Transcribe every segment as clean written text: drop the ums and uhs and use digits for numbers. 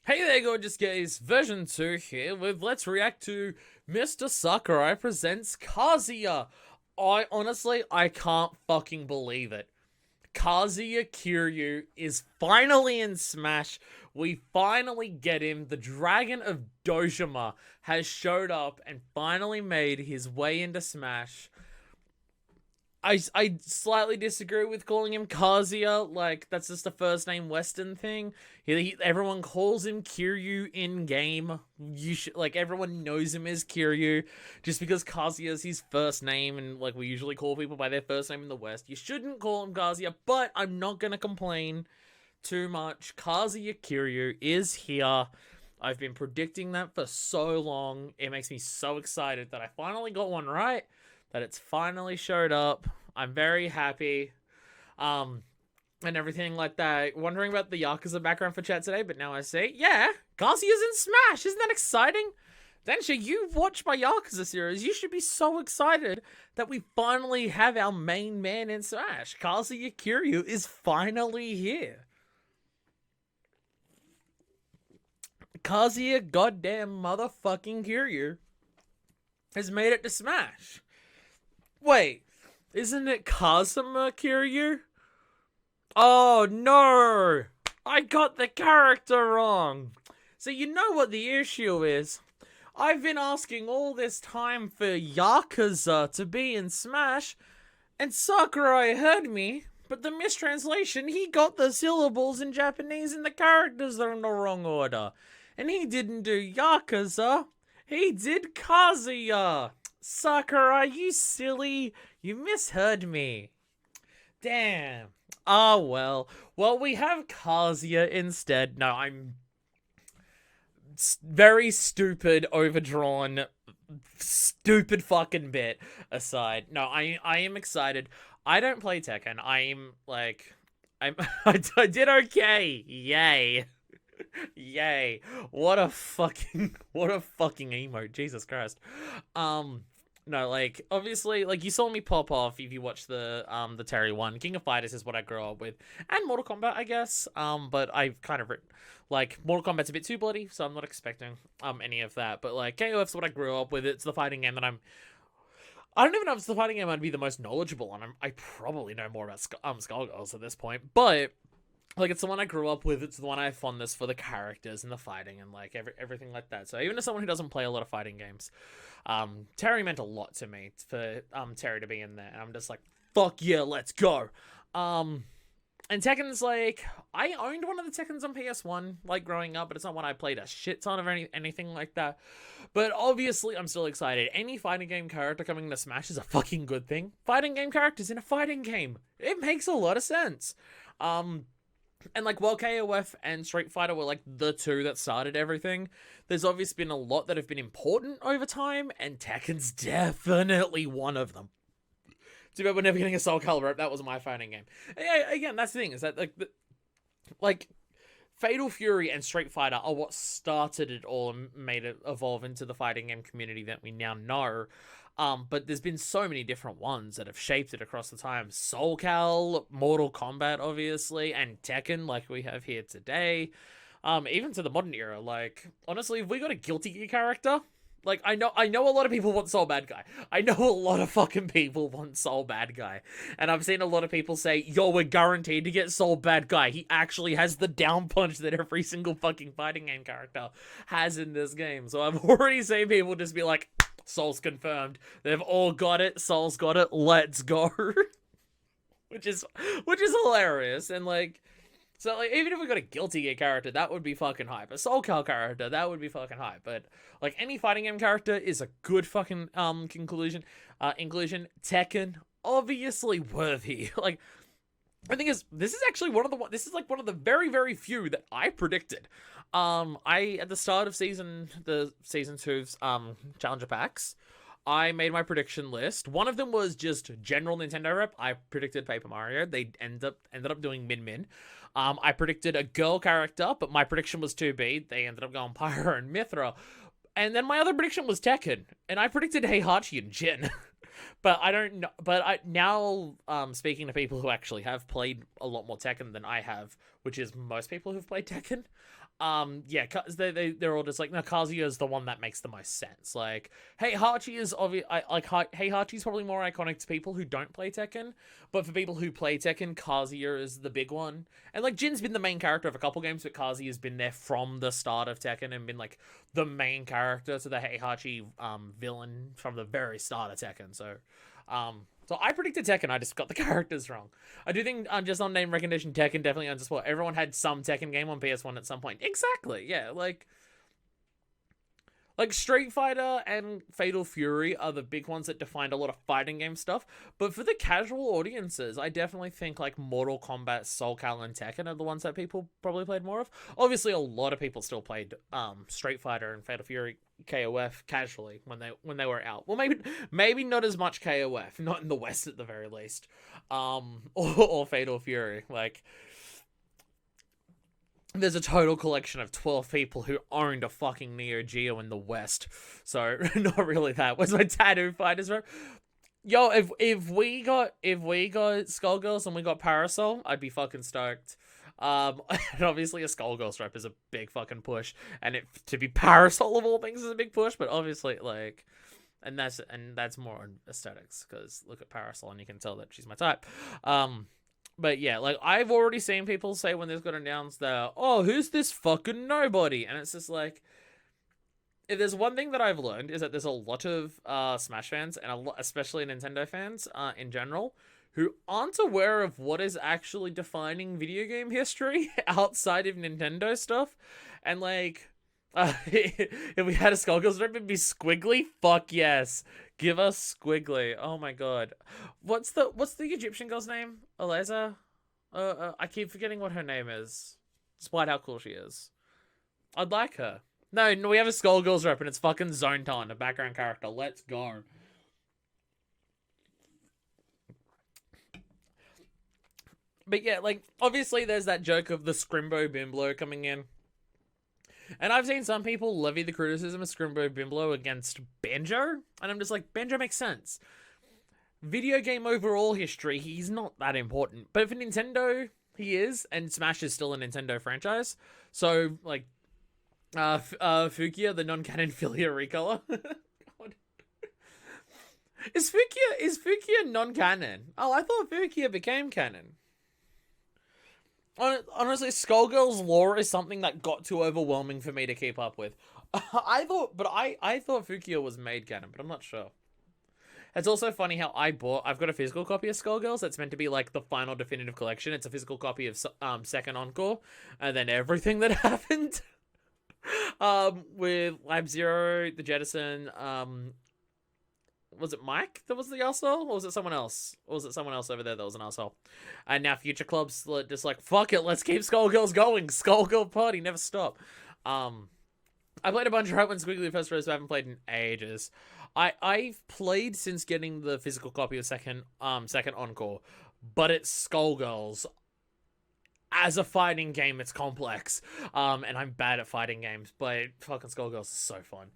Hey there, gorgeous gays. Version2 here with Let's React to Mr. Sakurai presents Kazuya. I can't fucking believe it. Kazuya Kiryu is finally in Smash. We finally get him. The Dragon of Dojima has showed up and finally made his way into Smash. I slightly disagree with calling him Kazuya. Like, that's just a first name Western thing. Everyone calls him Kiryu in game. Everyone knows him as Kiryu. Just because Kazuya is his first name, and like we usually call people by their first name in the West, you shouldn't call him Kazuya. But I'm not gonna complain too much. Kazuya Kiryu is here. I've been predicting that for so long. It makes me so excited that I finally got one right, that it's finally showed up. I'm very happy. And everything like that. Wondering about the Yakuza background for chat today, but now I see, yeah, Kazuya's in Smash. Isn't that exciting? Densha, you watch my Yakuza series. You should be so excited that we finally have our main man in Smash. Kazuya Kiryu is finally here. Kazuya goddamn motherfucking Kiryu has made it to Smash. Wait, isn't it Kazuma Kiryu? Oh no! I got the character wrong! So you know what the issue is. I've been asking all this time for Yakuza to be in Smash, and Sakurai heard me, but the mistranslation, he got the syllables in Japanese and the characters are in the wrong order. And he didn't do Yakuza, he did Kazuya! Sakurai, you silly, you misheard me. Damn. Oh, well. Well, we have Kazuya instead. No, I'm very stupid, overdrawn, stupid fucking bit aside. No, I am excited. I don't play Tekken. I did okay. Yay. Yay. What a fucking emote. Jesus Christ. No, like, obviously, like, you saw me pop off if you watched the Terry one. King of Fighters is what I grew up with. And Mortal Kombat, I guess. But I've kind of written, like, Mortal Kombat's a bit too bloody, so I'm not expecting, any of that. But, like, KOF's what I grew up with. It's the fighting game that I don't even know if it's the fighting game I'd be the most knowledgeable on. I probably know more about Skullgirls at this point. But, like, it's the one I grew up with. It's the one I have fondness for the characters and the fighting and, like, everything like that. So even as someone who doesn't play a lot of fighting games, Terry meant a lot to me for Terry to be in there. And I'm just like, fuck yeah, let's go. And Tekken's like, I owned one of the Tekkens on PS1, like, growing up, but it's not one I played a shit ton of anything like that. But obviously, I'm still excited. Any fighting game character coming to Smash is a fucking good thing. Fighting game characters in a fighting game. It makes a lot of sense. And, like, while KOF and Street Fighter were, like, the two that started everything, there's obviously been a lot that have been important over time, and Tekken's definitely one of them. Too bad we're never getting a Soul Calibur. That was my fighting game. Yeah, again, that's the thing, is that, like, Fatal Fury and Street Fighter are what started it all and made it evolve into the fighting game community that we now know. But there's been so many different ones that have shaped it across the time. Soul Cal, Mortal Kombat, obviously, and Tekken, like we have here today. Even to the modern era, like, honestly, if we got a Guilty Gear character, like, I know a lot of people want Soul Bad Guy. I know a lot of fucking people want Soul Bad Guy. And I've seen a lot of people say, yo, we're guaranteed to get Soul Bad Guy. He actually has the down punch that every single fucking fighting game character has in this game. So I've already seen people just be like, Soul's confirmed. They've all got it. Soul's got it. Let's go. which is hilarious. And, like, so, like, even if we got a Guilty Gear character, that would be fucking hype. A Soul Cal character, that would be fucking hype. But, like, any fighting game character is a good fucking inclusion. Tekken, obviously worthy. Like, the thing is, this is actually one of the very, very few that I predicted. At the start of season 2's challenger packs, I made my prediction list. One of them was just general Nintendo rep. I predicted Paper Mario. They ended up doing Min. I predicted a girl character, but my prediction was 2B. They ended up going Pyro and Mithra. And then my other prediction was Tekken, and I predicted Heihachi and Jin. But I don't know. But I now, speaking to people who actually have played a lot more Tekken than I have, which is most people who've played Tekken. Yeah, they're all just like, no, Kazuya is the one that makes the most sense. Like, Heihachi is obvious. Heihachi's probably more iconic to people who don't play Tekken, but for people who play Tekken, Kazuya is the big one. And like, Jin's been the main character of a couple games, but Kazuya's been there from the start of Tekken and been like the main character to the Heihachi villain from the very start of Tekken. So I predicted Tekken, I just got the characters wrong. I do think, just on name recognition, Tekken definitely owns a spot. Everyone had some Tekken game on PS1 at some point. Exactly, yeah, like Street Fighter and Fatal Fury are the big ones that defined a lot of fighting game stuff. But for the casual audiences, I definitely think like Mortal Kombat, Soul Calibur, and Tekken are the ones that people probably played more of. Obviously, a lot of people still played Street Fighter and Fatal Fury KOF casually when they were out. Well, maybe not as much KOF, not in the West at the very least. Or Fatal Fury, like. There's a total collection of 12 people who owned a fucking Neo Geo in the West. So, not really that. Was my tattoo fighters, bro? Yo, if we got Skullgirls and we got Parasol, I'd be fucking stoked. And obviously a Skullgirls rep is a big fucking push. And to be Parasol of all things is a big push, but obviously, like... And that's more on aesthetics, because look at Parasol and you can tell that she's my type. But yeah, like, I've already seen people say when this got announced that, oh, who's this fucking nobody? And it's just like, if there's one thing that I've learned is that there's a lot of Smash fans, and especially Nintendo fans in general, who aren't aware of what is actually defining video game history outside of Nintendo stuff. And like, if we had a Skullgirls rep, it'd be Squiggly? Fuck yes. Give us Squiggly. Oh my god. What's the Egyptian girl's name? Eliza? I keep forgetting what her name is. Despite how cool she is. I'd like her. No, we have a Skullgirls rep and it's fucking Zontan, a background character. Let's go. But yeah, like, obviously there's that joke of the Scrimbo Bimblo coming in. And I've seen some people levy the criticism of Scrimbo Bimblo against Banjo, and I'm just like, Banjo makes sense. Video game overall history, he's not that important. But for Nintendo, he is, and Smash is still a Nintendo franchise. So, like, Fukia, the non-canon Filia recolor. Is Fukia non-canon? Oh, I thought Fukia became canon. Honestly, Skullgirls lore is something that got too overwhelming for me to keep up with. I thought Fukia was made canon, but I'm not sure. It's also funny how I've got a physical copy of Skullgirls that's meant to be like the final definitive collection. It's a physical copy of Second Encore, and then everything that happened with Lab Zero, the Jettison, was it Mike that was the arsehole? Or was it someone else? Or was it someone else over there that was an arsehole? And now Future Club's just like, fuck it, let's keep Skullgirls going. Skullgirl party, never stop. I played a bunch right when Squiggly first rose, but I haven't played in ages. I've played since getting the physical copy of Second Encore, but it's Skullgirls. As a fighting game, it's complex. And I'm bad at fighting games, but fucking Skullgirls is so fun.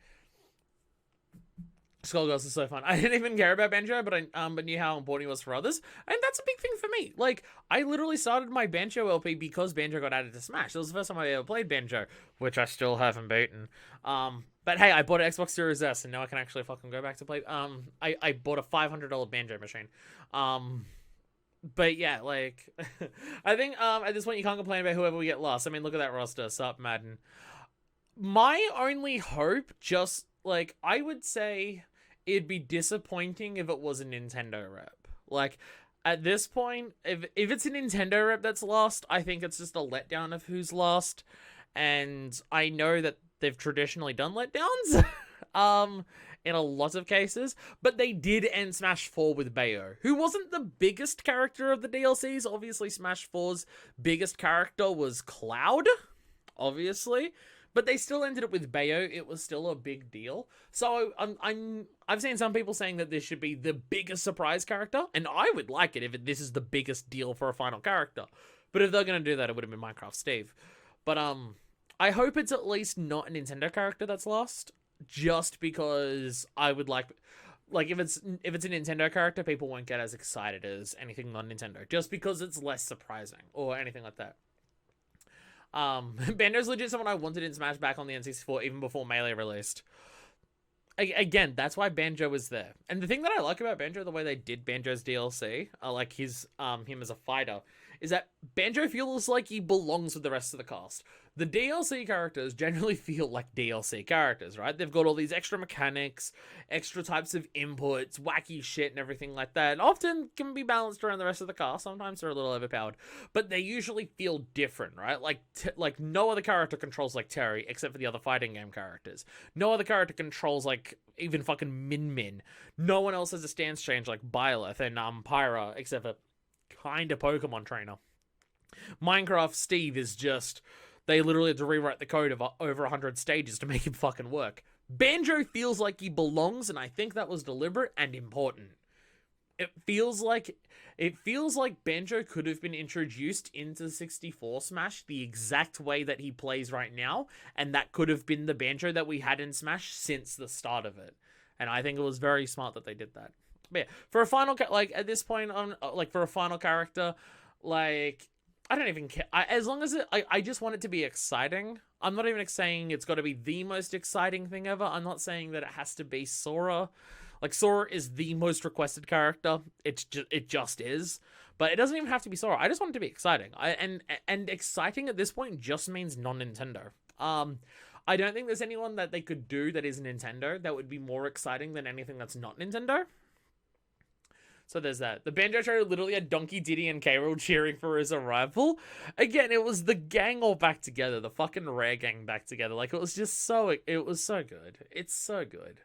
Skullgirls is so fun. I didn't even care about Banjo, but I knew how important he was for others, and that's a big thing for me. Like, I literally started my Banjo LP because Banjo got added to Smash. It was the first time I ever played Banjo, which I still haven't beaten. But hey, I bought an Xbox Series S, and now I can actually fucking go back to play. I bought a $500 Banjo machine. But yeah, like, I think at this point you can't complain about whoever we get last. I mean, look at that roster. Sup, Madden. My only hope, just like, I would say it'd be disappointing if it was a Nintendo rep. Like, at this point, if it's a Nintendo rep that's lost, I think it's just a letdown of who's lost. And I know that they've traditionally done letdowns in a lot of cases, but they did end Smash 4 with Bayo, who wasn't the biggest character of the DLCs. Obviously, Smash 4's biggest character was Cloud, obviously. But they still ended it with Bayo. It was still a big deal. So I've seen some people saying that this should be the biggest surprise character, and I would like it if this is the biggest deal for a final character. But if they're gonna do that, it would have been Minecraft Steve. But I hope it's at least not a Nintendo character that's lost, just because I would like. like if it's a Nintendo character, people won't get as excited as anything non-Nintendo, just because it's less surprising or anything like that. Banjo's legit someone I wanted in Smash back on the N64 even before Melee released. Again, that's why Banjo was there. And the thing that I like about Banjo, the way they did Banjo's DLC, like him as a fighter, is that Banjo feels like he belongs with the rest of the cast. The DLC characters generally feel like DLC characters, right? They've got all these extra mechanics, extra types of inputs, wacky shit and everything like that. And often can be balanced around the rest of the cast. Sometimes they're a little overpowered. But they usually feel different, right? Like no other character controls like Terry, except for the other fighting game characters. No other character controls like even fucking Min Min. No one else has a stance change like Byleth and Pyra, except for kind of Pokemon Trainer. Minecraft Steve is just... They literally had to rewrite the code of over 100 stages to make him fucking work. Banjo feels like he belongs, and I think that was deliberate and important. It feels like Banjo could have been introduced into 64 Smash the exact way that he plays right now, and that could have been the Banjo that we had in Smash since the start of it. And I think it was very smart that they did that. But yeah, for a final at this point on for a final character, I don't even care. As long as I just want it to be exciting. I'm not even saying it's got to be the most exciting thing ever. I'm not saying that it has to be Sora. Like, Sora is the most requested character. It just is. But it doesn't even have to be Sora. I just want it to be exciting. And exciting at this point just means non-Nintendo. I don't think there's anyone that they could do that is Nintendo that would be more exciting than anything that's not Nintendo. So there's that. The Banjo trailer literally had Donkey, Diddy, and K. Rool cheering for his arrival. Again, it was the gang all back together. The fucking Rare gang back together. Like, it was just so... It was so good. It's so good.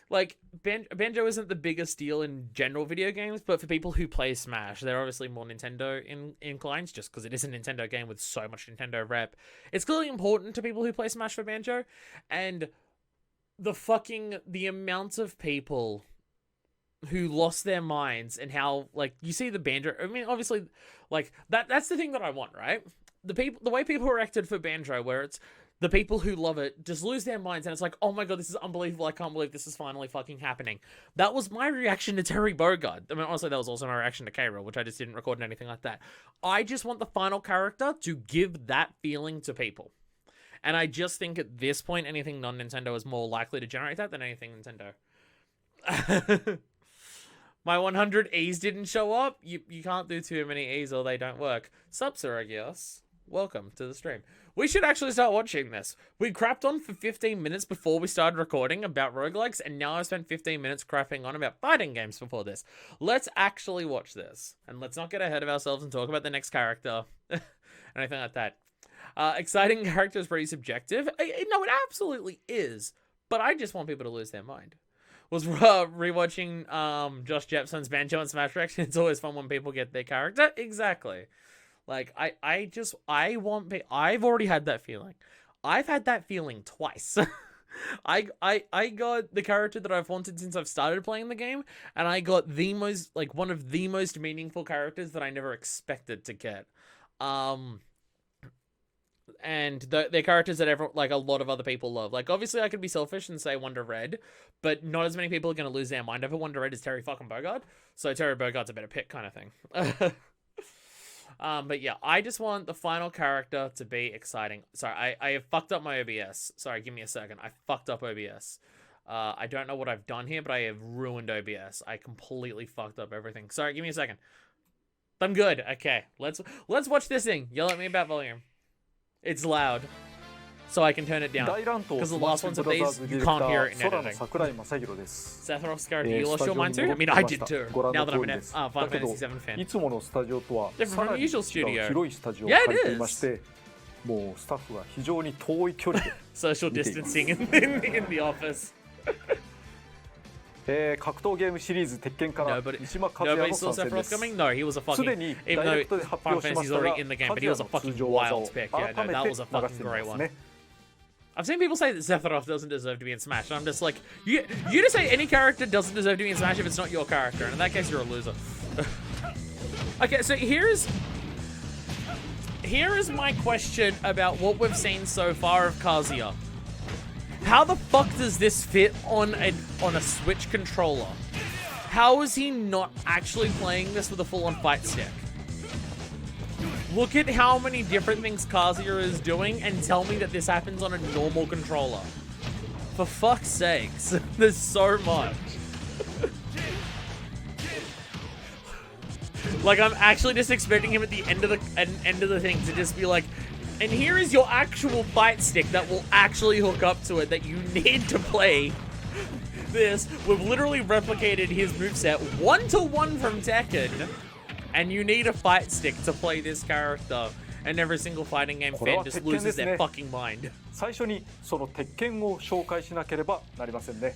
Like, Banjo isn't the biggest deal in general video games, but for people who play Smash, they're obviously more Nintendo inclined, just because it is a Nintendo game with so much Nintendo rep. It's clearly important to people who play Smash for Banjo, and the amount of people who lost their minds and how, like, you see the Banjo... I mean, obviously, like, that's the thing that I want, right? The way people reacted for Banjo, where it's the people who love it just lose their minds, and it's like, oh my god, this is unbelievable, I can't believe this is finally fucking happening. That was my reaction to Terry Bogard. I mean, honestly, that was also my reaction to K. Rool, which I just didn't record and anything like that. I just want the final character to give that feeling to people. And I just think at this point, anything non-Nintendo is more likely to generate that than anything Nintendo. My 100 E's didn't show up. You can't do too many E's or they don't work. Subsuragios, welcome to the stream. We should actually start watching this. We crapped on for 15 minutes before we started recording about roguelikes, and now I've spent 15 minutes crapping on about fighting games before this. Let's actually watch this. And let's not get ahead of ourselves and talk about the next character. Anything like that. Exciting character is pretty subjective. No, it absolutely is. But I just want people to lose their mind. Was rewatching Josh Jepson's Banjo and Smash reaction. It's always fun when people get their character. Exactly. Like, I've already had that feeling. I've had that feeling twice. I got the character that I've wanted since I've started playing the game, and I got one of the most meaningful characters that I never expected to get. And they're characters that a lot of other people love. Like, obviously I could be selfish and say Wonder Red, but not as many people are going to lose their mind over Wonder Red as Terry fucking Bogard. So Terry Bogard's a better pick kind of thing. But yeah, I just want the final character to be exciting. Sorry, I have fucked up my OBS. Sorry, give me a second. I fucked up OBS. I don't know what I've done here, but I have ruined OBS. I completely fucked up everything. Sorry, give me a second. I'm good. Okay, let's watch this thing. Yell at me about volume. It's loud, so I can turn it down. Because the last ones of these, you can't hear it in editing. Sephiroth's character, you lost your mind too? I mean, I did too, now that I'm a Final Fantasy VII fan. Different from the usual studio. Yeah, it is. Social distancing in the office. Nobody saw Sephiroth coming? No, he was a fucking... Even though Final Fantasy's already in the game, but he was a fucking wild pick. Yeah, no, that was a fucking great one. I've seen people say that Sephiroth doesn't deserve to be in Smash, and I'm just like, you just say any character doesn't deserve to be in Smash if it's not your character, and in that case, you're a loser. Okay, so here is my question about what we've seen so far of Kazuya. How the fuck does this fit on a Switch controller? How is he not actually playing this with a full-on fight stick? Look at how many different things Kazuya is doing and tell me that this happens on a normal controller. For fuck's sakes, there's so much. Like, I'm actually just expecting him at the end of the thing to just be like, and here is your actual fight stick that will actually hook up to it that you need to play this. We've literally replicated his moveset 1-to-1 from Tekken, and you need a fight stick to play this character. And every single fighting game fan just loses their fucking mind. 最初にその鉄拳を紹介しなければなりませんね。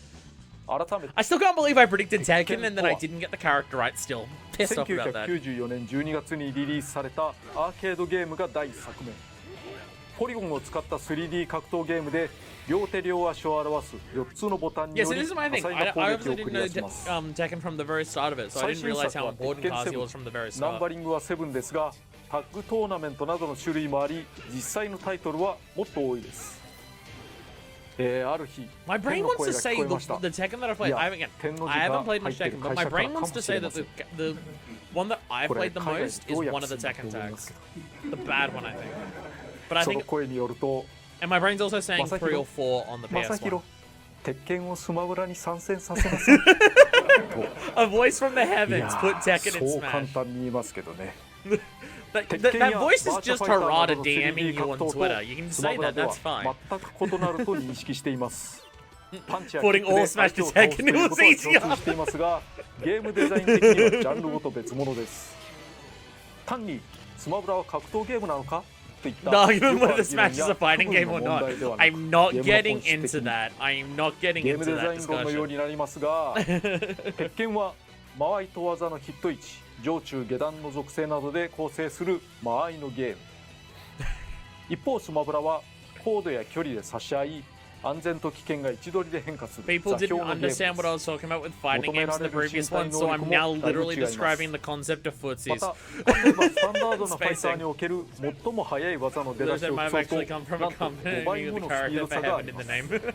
改めて I still can't believe I predicted Tekken and then I didn't get the character right still. Pissed off about that. 1994年12月にリリースされたアーケードゲームが第1作目。ポリゴンを使った 3D 格闘ゲームで両手両足を表す4つのボタンによ Yeah, so り this is my 多 thing. 彩 I な攻撃を obviously 繰 didn't り know 出します。 Tekken from the very start of it, so I 最 didn't 新 realize 作 how は鉄 important 拳 Kazuya 7 was from the very ナン start. バリングは7ですがタッグトーナメントなどの種類もあり実際のタイトルはもっと多いです。ある日 My brain wants to say the Tekken that I played. I haven't played much Tekken, but my brain wants to say that the one that I played the most is one of the Tekken tags, the bad one, I think. But I その think, 声によると and my brain's also saying 3 or 4 on the 正 PS1. 宏鉄拳をスマブラに参戦させます A voice from the いや heavens put Tekken in そう簡 Smash. 単に言いますけどね That voice is just Harada DMing you on Twitter. You can say that, that's fine. 全く異なると認識していますパンチや Putting キック all で Smash 相手 to を倒すと Tekken, い it う was ことは easier. 共通していますがゲームデザイン的にはジャンルごと別物です単にスマブラは格闘ゲームなのかといった No, even よくあ whether る the 議論 Smash is や a fighting 区分 game の or 問 not. 題ではなく I'm not ゲームの getting 本質的 into に that. I'm not getting ゲーム into デザ that イン論のよう discussion. になりますが鉄拳は間合いと技のヒット位置上中下段の属性などで構成する間合いのゲーム一方スマブラは高度や距離で差し合い安全と危険が位置取りで変化する People 座標 didn't のゲーム understand で what I す was talking about with fighting games in the previous one, so I'm now literally describing the concept of ま footsies. た例えばスタンダードなファイターにおける最も速い技の出だ Those し that を might 競 have うと actually come from な a んと5 倍 company も with a のスピー character ド for 差があ heaven り in ま the す name.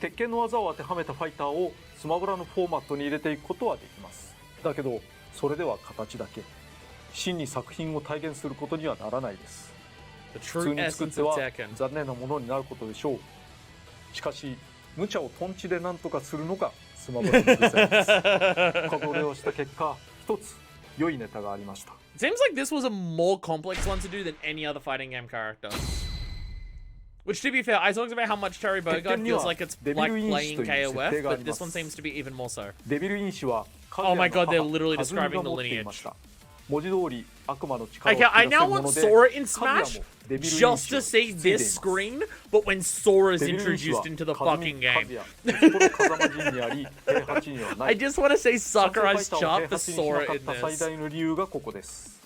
鉄拳の技を当てはめたファイターをスマブラのフォーマットに入れていくことはできますだけどそれでは形だけ真に作品を体現することにはならないです The 普 true 通に作っ essence て of は Tekken. 残念なものになることでしょうしかし無茶をトンチで何とかするのがスマブラのデザインですこれをした結果一つ良いネタがありました Seems like this was a more complex one to do than any other fighting game character. Which, to be fair, I talked about how much Terry Bogard feels like it's like playing KOF, but this one seems to be even more so. デビル因子は Oh my god, they're literally カズミ describing が the 持っていま lineage. した文字通り悪魔の力を Okay, I 引き出せ now るも want ので Sora in カズヤも Smash デビル因子 just を to つ see いてい this ます screen, but when Sora is デビル因子 introduced は into the カズミ fucking カ game. ズヤ鉄コロ風間陣にあり平八にはな I い just want to say サクライ Sakurai's ターを chop 平 for 八にしな Sora かっ in た最 this. 大の理由がここです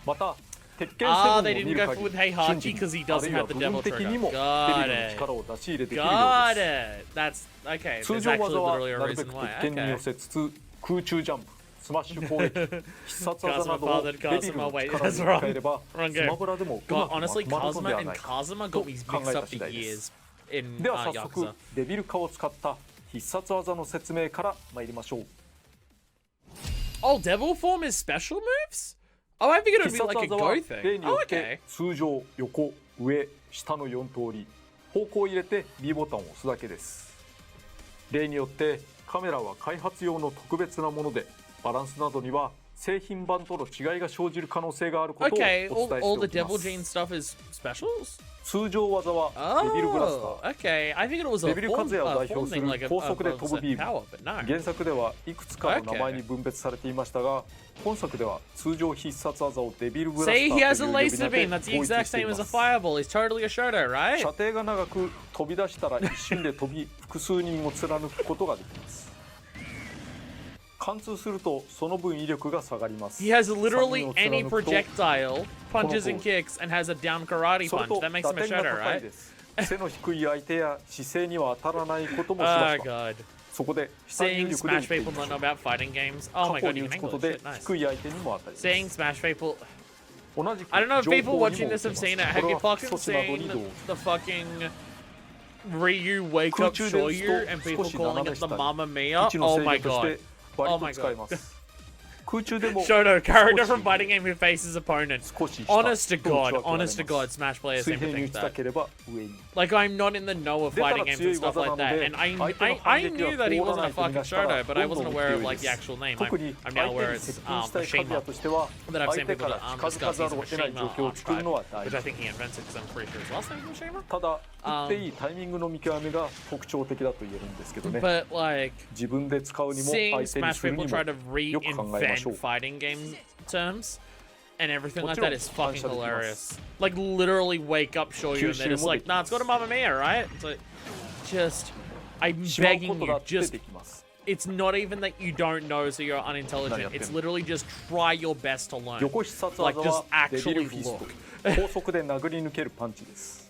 また鉄拳7 Ah, を they 見 didn't る go 限 with り Heihachi 瞬時 because he にある doesn't いは have the 部 devil 分的に trigger. もデビ Got ルの it. 力を出し入れできるよう Got です it. That's okay. 通 There's 常 actually 技は literally a なるべ reason く why. 鉄拳に寄 Okay. せつつ空中ジャンプスマッシュ攻撃必殺技などをデビルの力に変えればスマブラでもうま God, く honestly, まとまるので Kazuma は and ないか Kazuma と got me 考 mixed えた up 次 for 第で years す in では早 Yakuza. 速デビル化を使った必殺技の説明から参りましょう Oh, Devil Form is special moves? Oh, I figured it 必 would be 殺 like a 技は go thing. 例によ Oh, って okay. 通常横上下の4通り方向を入れて B ボタンを押すだけです例によってカメラは開発用の特別なものでバランスなどには製品版との違いが生じる可能性があることをお伝え Okay, して all お the きま Devil す Jane stuff is specials? 通常技はデビルブラスタ Oh, ー okay. I figured it was a デビルカズヤを代 form 表する thing, like a 高速で飛ぶビーム power, but no. 原作ではいくつかの名前に分別されていましたが本作では通常必殺技をデビルブラスタ Say ー he という has a 呼び名 laser で beam. That's the 統一 exact してい same ま as a す fireball. He's totally a Shoto, right? 射程が長く飛び出したら一瞬で飛び複数人を貫くことができます貫通するとその分威力が下がります He has literally 三人 any を貫くと projectile, punches and kicks, and has a down karate それ punch. と That makes 打 him a 点が Shoto, 高い right? です背の低い相手や姿勢には当たらないこともし Oh ました god. そこで下入 Seeing 力で打っ Smash てい people きま not しょ know う about fighting games. Oh 過 my 去 god, に you 打 can つこ English. とで Shit, nice. 低い相手にも当たります Seeing Smash people. 同じく I don't know if 上 people 方に watching も this 打て have ます seen it. こ Have れ you は基 fucking 礎地などに seen どう the fucking Ryu wake up 空中で Shoyu 打 and つと people 少し calling 斜め it the 下に Mamma 位 Mia? 置の Oh 制 my 御とし god. て割 Oh と my 使い god. ます空中でも Shono, character 少 from し fighting game who faces opponent. 少し下 Honest to と打ち God, 分けられま honest す to God, Smash players 水 seem 平 to に打 think ちた that. ければ上に Like, I'm not in the know of 出た fighting ら games 強 and い stuff 技 like なの that, で and 相手の I 反撃 knew が that he 通ら wasn't な a いとみ fucking なしたら Shono, but I どんど wasn't ん aware 勢 of い like で the す actual name. 特に I'm 相 now 手 aware に it's 接近したいカズヤ Mashima, としては but I've 相 seen 手 people から that 近づかざるを得ない Mashima 状況を作るのは大 which 事 I think he invented because I'm pretty sure his last name was Mashima. ただ打っていいタイミングの見極めが特徴的だと言えるんですけどね But like 自分で使うにも seeing 相手に Smash する people に try も to よく考えましょ reinvent う fighting game terms and everything like もちろん that is fucking 反射できます hilarious. Like literally wake up, show you, and they're just like, nah, it's got a Mamma Mia, right? It's like, just, I'm しまうこ begging とだ you, って just, できます it's not even that you don't know, so you're unintelligent. It's literally just try your best to learn. 横必殺 Like 技 just はデビル actually フィス look. ト高速で殴り抜けるパンチです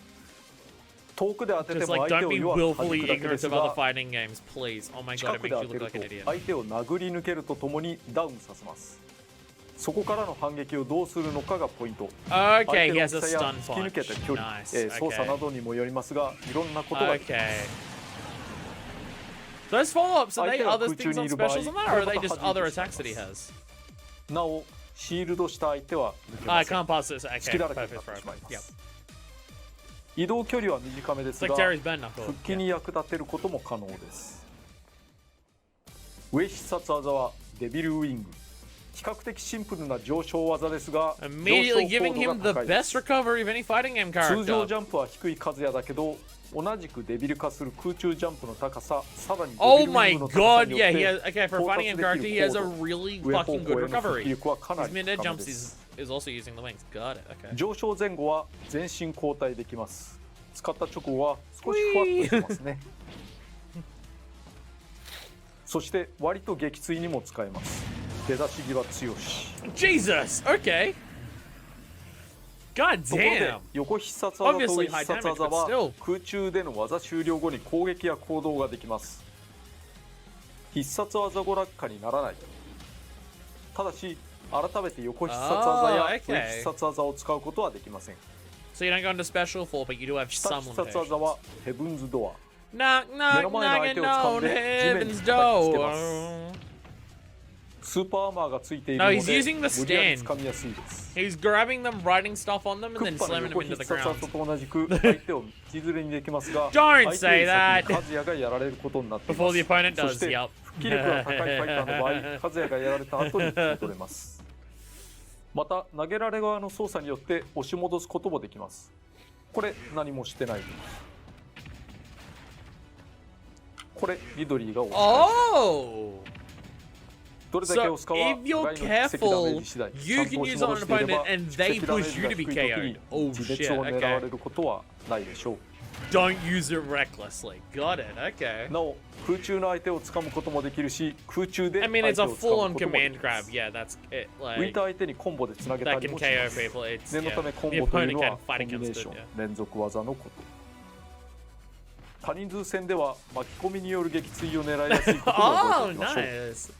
遠くで当てて Just も like 相手 don't を be 弱く弾 willfully くだけで ignorant す of other が fighting games, please. Oh my god, 近 it くで makes 当 you て look る like と an idiot. 相手を殴り抜けるとともにダウンさせますそこからの反撃をどうするのかがポイント Okay, he has 相 a 手の大 stun きさや突き抜けた punch. 距離 Nice. 操作な Okay. どにもよりますがいろんなことができます Okay. Those follow-ups, are they 相手が other 空中 things に on いる場合 specials on that, or are they これ just また other 弾いてしまい attacks that he ま has? すなおシールドした相手は抜け I ません can't pass this. 隙 Okay, だらけに perfect, なってしま perfect. いま Yep. す移動距離は短めで It's す like が Terry's Ben Knuckle. 復帰 Yeah. に役立てることも可能です上必殺技はデビルウィング比較的シンプルな上昇技ですが上 Immediately 昇 giving 高 him 度 the が高いで best す recovery of any fighting game 通常 character. ジャンプは低い数やだけど同じくデビル化する空中ジャンプの高ささらにデビ Oh ルウィン my グの高さ god, によ yeah, っ he て has. Okay, for a 到 fighting 達 game で character, き he る has a 高度 really 上方 fucking 向 good への復 recovery. 帰力はかな His り mid-air 高め jumps です is also using the wings. Got it. Okay. 上昇前後は全身交代できます使った直後は少しふわっとしますねそして割と撃墜にも使えます出だし際強し Jesus. Okay. God ところで damn. 横必殺技と Obviously 上必殺 high damage, 技 but は still. 空中での技終了後に攻撃や行動ができます必殺技娯楽化にならないただし改めて横必殺技や Oh, okay. 上必殺技を使うことはできません So you don't go into special full, but you do have 下 some 必殺 limitations. 技はヘブンズドア Knock, knock, 目の前の相 knocking 手を掴ん on で地面に heaven's 叩きつけます door. スーパーアーマーがついている No, の he's で using the 無理やり stand. 掴みやすいです He's grabbing them, writing stuff on them, ク and then ッパの slamming 横 them into 必 the 殺 ground. 技と同じく相手を引きずりにできますが Don't 相手 say より先に that. カズヤがやられることになってい Before ま the す opponent そ does, して yep. 復帰力が高いファイターの場合カズヤがやられた後に戻れますまた投げられ側の操作によって押し戻すこともできますこれ何もしてないこれリドリーが押し返す Oh! どれだけ So 押すかは if you're 互いの奇跡ダメー careful, ジ次第 you ちゃんと can 押し use on 戻 an していれ opponent ば and 奇 they 跡ダメー push ジ you が to 低 be い時 KO'd. に Oh 自 shit, 滅を狙わ okay. れることはないでしょう Don't use it recklessly. Got it, okay. なお空中の相手を掴むこともできるし空中で I 相 mean, 手 it's を a 掴 full む on こともで command きま grab. す Yeah, that's it. ウィン Like, ター相手にコンボでつなげた that り can もし KO ます people. It's, 念の yeah. ためコン The ボという opponent のは can コ fight ンビネ against ー it, ション yeah. 連続技のこと多人数戦では巻き込みによる撃墜を狙いやすいことも覚 Oh, えておきましょう nice.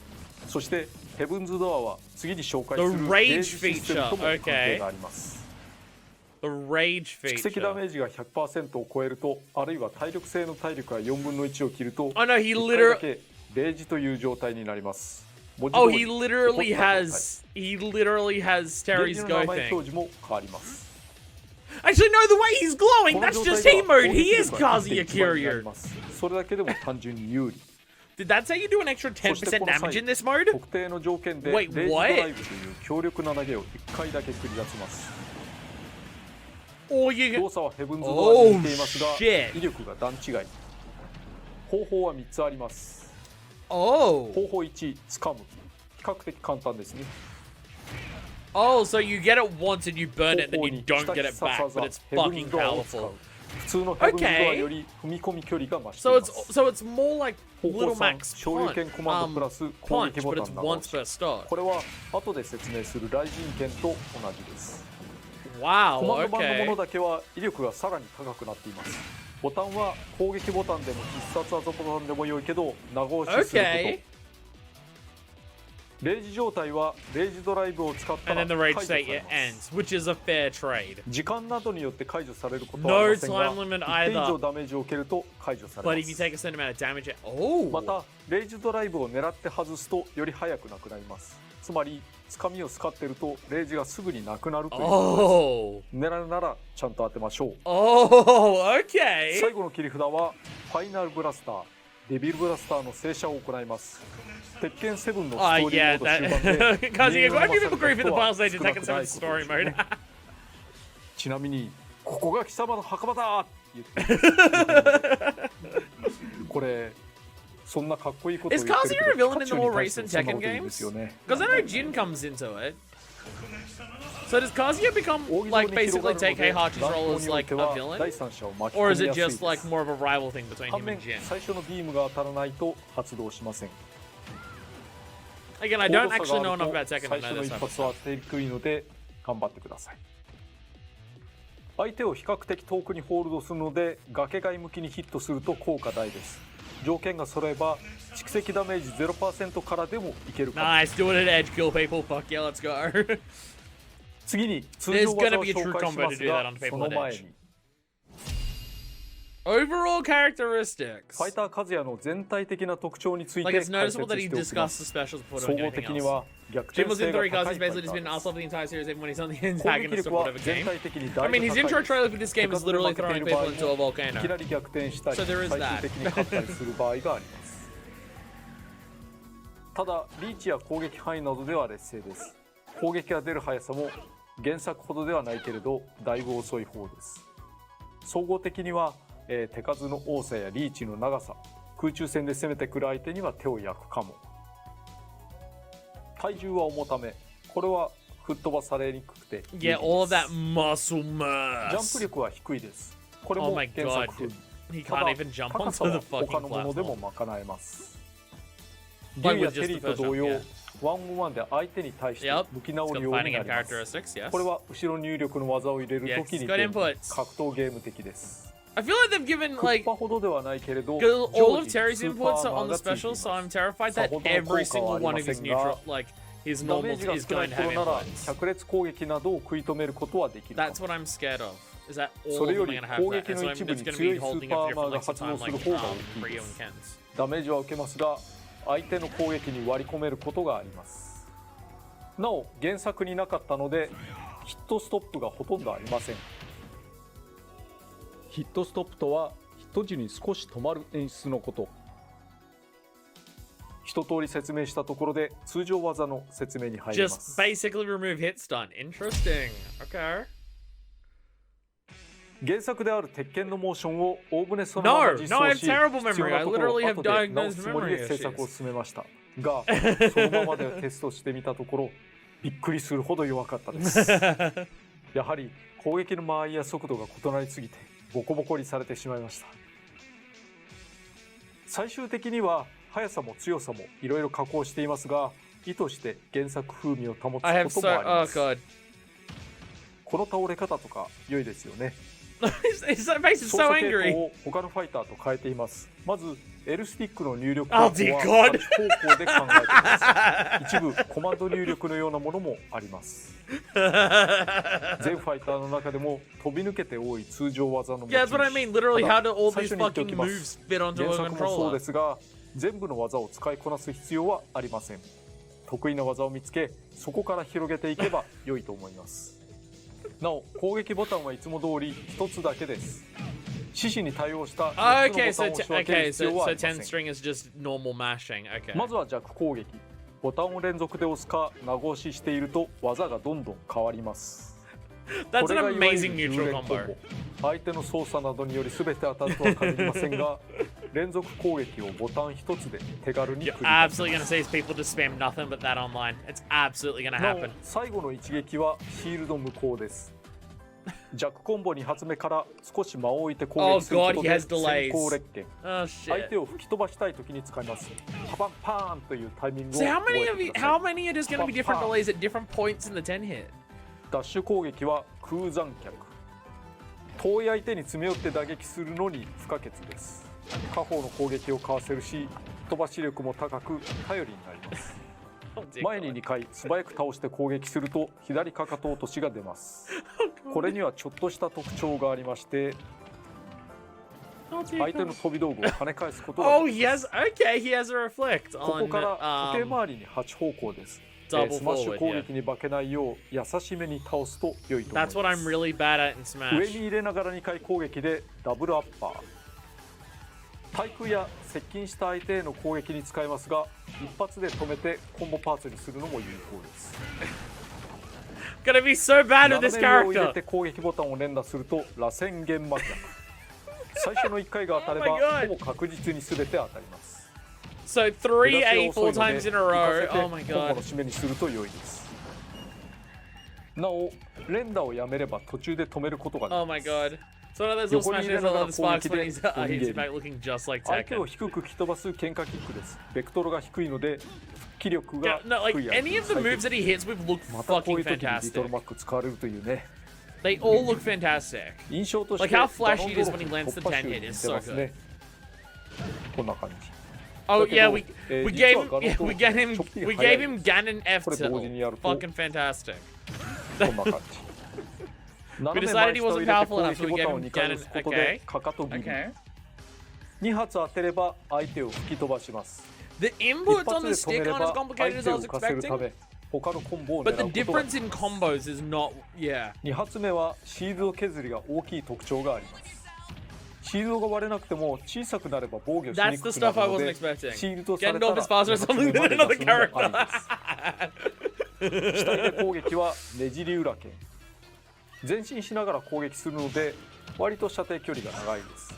そしてヘブンズドアは次に紹介す The る rage ゲージシステムとも関係があります The rage 蓄積ダ feature. メージが 100% を超えるとあるいは体力性の体力が4分の1を切ると Oh no, he 1回だ literally. けレージという状態になります文字 Oh, 通り he literally 怒った状態 has. He literally has レージ Terry's の go 名前 thing. 表示も変わります Actually, no, the way he's glowing, この that's 状 just 態で team は mode. 攻 He 撃 is 力が Kazuya 1.1倍になり Kiryu. ますそれだけでも単純に有利 Did that say you do an extra そして 10% この damage 際 in this mode? 特定の条件で Wait, レージド what? ライブという強力な投げを1回だけ繰り出します Or you 動作はヘブンズドアに似ていますが Oh, shit. 威力が段違い方法は3つあります Oh. 方法1掴む比較的簡単ですね Oh, so you get it once and you burn it, 方 then 法 you 2 don't 下 get 必 it 殺 back, 技 but it's ヘブン fucking ズドアを使う powerful. 普通のヘブンズドアより踏み込み距離が増してい So ま it's す so it's more like 方法 Little 3 Max 昇竜拳コマンドプラス攻 punch, 撃ボ but タ it's ン長 once 押し per start. これは後で説明する雷神剣と同じです Wow. コマンド版のもの Okay. だけは威力がさらに高くなっていますボタンは攻撃ボタンでも必殺技ボタンでも良いけど長押しすること Okay. レイジ状態はレイジドライブを使ったら And then the 解 rage 除され state ます。 ends, which is a fair trade. 時間などによって解除されることはありませんが、 No time limit 一定以上 either. ダメージを受けると解除され But ま if you す。 take a certain amount of damage, oh, またレイジドライブを狙って外すとより早くなくなります。つまりつかみを使ってるとレイジがすぐになくなるということです。 oh, 狙うならちゃんと当てましょう。 oh, okay. 最後の切り札はファイナルブラスター、デビルブラスターの静車を行います。鉄拳7のスト Oh ーリ yeah, ーモード終 that 盤で Kazuya, why 人 do 間 people を grief in the 騙 final され stage た and こと second は seven 少なく story ない mode? ことでしょうね。ちなみにここが貴様の墓場だって言ってこれそんなかっこいいことを Is 言ってる Kazuya a けど villain ピ in カ the チュウ more に対して recent もそんな Tekken こと言うんですよ games? ね。 Because I know Jin comes into it. So does Kazuya become 扇動 like に広が basically るの take で Heihachi's 乱 role 闘 as におい like て a は villain? 第三者を巻き Or 込 is み it やすい just で like す。 more of a rival thing between 反 him 面 and Jin? 最初のビームが当たらないと発動しません。 Again, I 高 don't 度 actually 差 know があ enough る about と Tekken 最 to 初 know の this 一 type of 発は stuff. 当てにくいので頑張ってください。相手を比較的遠くにホールドするので崖外向きにヒットすると効果大です。条件が揃えば蓄積ダメージ 0% からでもいけるかも。 Nice, do it at edge, kill people. Fuck yeah, let's go. 次に通常 There's 技 gonna を be a 紹 true 介し combo ま to す do that が on そ people の at 前 edge. に Overall フ characteristics. ァイターカズヤの全体的な特徴について Like 解 it's 説 noticeable that し he ておきま discussed す。 the specials before 総 doing 合 anything 的に else. は逆 Jin 転 was 性 in が three 高 cars. い He's ファイ basically タ just ー been で asked す。 off the entire series, even when he's on the 攻撃 antagonist 力 of は whatever 全 game. 体的に大 I mean, he's 度 intro 高いです。 trailer for this game 手 is 数で literally 負けてい throwing る場合 people も into a い volcano. きなり逆転したり So there is 最 that. 終的に勝ったりする場合があります。ただリーチや攻撃範囲などでは劣勢です。攻撃が出る速さも原作ほどではないけれどだいぶ遅い方です。総合的には、手数の多さやリーチの長さ、空中戦で攻めてくる相手には手を焼くかも。体重は重ため、これは吹っ飛ばされにくくて有利 Yeah, です。 all of that muscle ジャンプ mass. 力は低いです。これ Oh も my 原 god. 作風。 He ただ can't even jump 高さ onto は the 他 fucking のものでも platform. 賄えます。リ Like ュウや with テ just リ the ーと first 同 one, 様 yeah. ワンオンワンで相手に対して Yep. 向き It's 直 got るように fighting な and ります。 characteristics, yes. これは後ろ入力の技を入れるとき Yes, に good 便利 inputs. 格闘ゲーム的です。 I feel like they've given クッ like パほどではないけれど all 常 of 時 Terry's スーパ inputs ー are マ on ン the がついてい special, ます。 so I'm terrified さ that ほどの every 効果は single あり one ま of せ his んが neutral, like his ダメ normal ージが is 少な going い to 頃 have なら inputs. 百列攻撃などを食い止めることはできるかも。 That's what I'm scared of. Is that そ all れ of よ them are り going to have 攻 that? 撃 And の so 一 I'm 部に just going to 強 be いス holding ーパ up ーアーマ different ーが lengths of 発動 time, する like 方が大きい Ryu で and す。 Ken's. ダメージは受けますが相手の攻撃に割り込めることがあります。なお原作になかったのでヒットストップがほとんどありません。ヒットストップとはヒット時に少し止まる演出のこと。一通り説明したところで通常技の説明に入りま Just す。 basically remove hit stun. Interesting. Okay. 原作である鉄拳のモーションを大船そのまま No, 実 no, I 装 have し、 terrible 必要 memory. な I ところを literally have 後で直 diagnosed すつもり memory で制作を issues. 進めましたが、そのままではテストしてみたところびっくりするほど弱かったです。やはり攻撃の間合いや速度が異なりすぎてボコボコにされてしまいました。最終的には速さも強さもいろいろ加工していますが、意図して原作風味を保つ I have こと so. もありま Oh す。 god. この倒れ方とか良いですよね。 That face is 操 so 作系統 angry. を他のファイターと変えています。まず L スティックの入力 Oh 方 dear 法 God. は8方向で考えています。一部コマンド入力のようなものもあります。全ファイターの中でも飛び抜けて多い通常技の持ち Yeah, that's what I mean. Literally, how do all 最 these 初に言っておき fucking ま moves す。 fit onto 原 a 作もそうで controller? すが、全部の技を使いこなす必要はありません。得意な技を見つけ、そこから広げていけば良いと思います。なお、攻撃ボタンはいつも通り一つだけです。獅子に対応した4 Okay, つの so ボタンを仕分ける okay, 必要 so はあ so りま 10せん。 string is just normal mashing. Okay. まずは弱攻撃。ボタンを連続で押すか長押ししていると技がどんどん変わります。 That's これ an がいわゆる amazing 10 neutral 連コン combo. ボ。相手の操作などにより全て当たるとは限りませんが、連続攻撃をボタン一つで手軽に You're 繰り出せ absolutely ま gonna す。 see people just spam nothing but that online. It's absolutely gonna なお happen. 最後の一撃はシールド無効です。弱コンボ2発目から少し間を置いて攻撃すること Oh God, he で has 先 delays. 行列拳。 Oh 相 shit. 手を吹き飛ばしたい時に使います。パパンパーンというタイミングを So 覚 how え many て of you? くださ How い。 many are just gonna be different delays at different points in the 10 hit? ダッシュ攻撃は空残脚。遠い相手に詰め寄って打撃するのに不可欠です。下方の攻撃をかわせるし、飛ばし力も高く頼りになります。前に2回素早く倒して攻撃すると左かかと落としが出ます。これにはちょっとした特徴がありまして、相手の飛び道具を跳ね返すことができます。he has a reflect ここから時計回りに8方向です。スマッシュ攻撃に化けないよう優しめに倒すと良いと思います。That's what I'm really bad at in Smash. 上に入れながら2回攻撃でダブルアッパー。対空や接近した相手への攻撃に使えますが、一発で止めてコンボパーツにするのも有効です。Gonna be so bad with this 斜め上を入れ character. て攻撃ボタンを連打すると螺旋弦巻きだ。最初の1回が当たれば Oh my god. ほぼ確実に全て当たります。 So 3A 4 times in a row. Oh my コンボの god. 締めにすると良いです。なお連打をやめれば途中で止めることができ Oh ま my す。 god. So one of those little smashes, I love the sparks when he's back looking just like 相手を Tekken. 低く吹き飛ばす喧嘩キックです。ベクトルが低いので気力が No, like 低い any of the moves that he hits with look またこう fucking いう時にリト fantastic. ルマック使われるというね。 They all look fantastic. 印象として Like how ガ flashy ロン it ド is ロ when he フ lands the 突破 10 hit 集に似 is て so ますね。こんな感じ。 Oh yeah, we 実 gave は him ガロンドロフ we get him ちょっぴり we 速い gave him Ganon F これ同時にやる tilt. と Fucking fantastic. こんな感じ。 We 斜め decided 前 he 下を wasn't 入れて powerful 攻 enough, 撃 so we ボ gave タンを him 2回押 Ganon. すことで Okay. かかと切り。 Okay. 2発当てれば相手を吹き飛ばします。 The 一 inputs 発 on で the 止め stick れ aren't as ば complicated 相 as 手 I を was 浮かせるた expecting. め他のコンボを狙 But う the ことが difference in combos is not, yeah. 2発目はシールド削りが大きい特徴があります。シールドが割れなくても小さくなれば防御しに That's く the くな stuff I るの wasn't で expecting. シールドされた Gandalf ら is faster or 2発 something 目ま than で another 出すのもあり character. です。下入れ攻撃はねじり裏剣。前進しながら攻撃するので割と射程距離が長いです。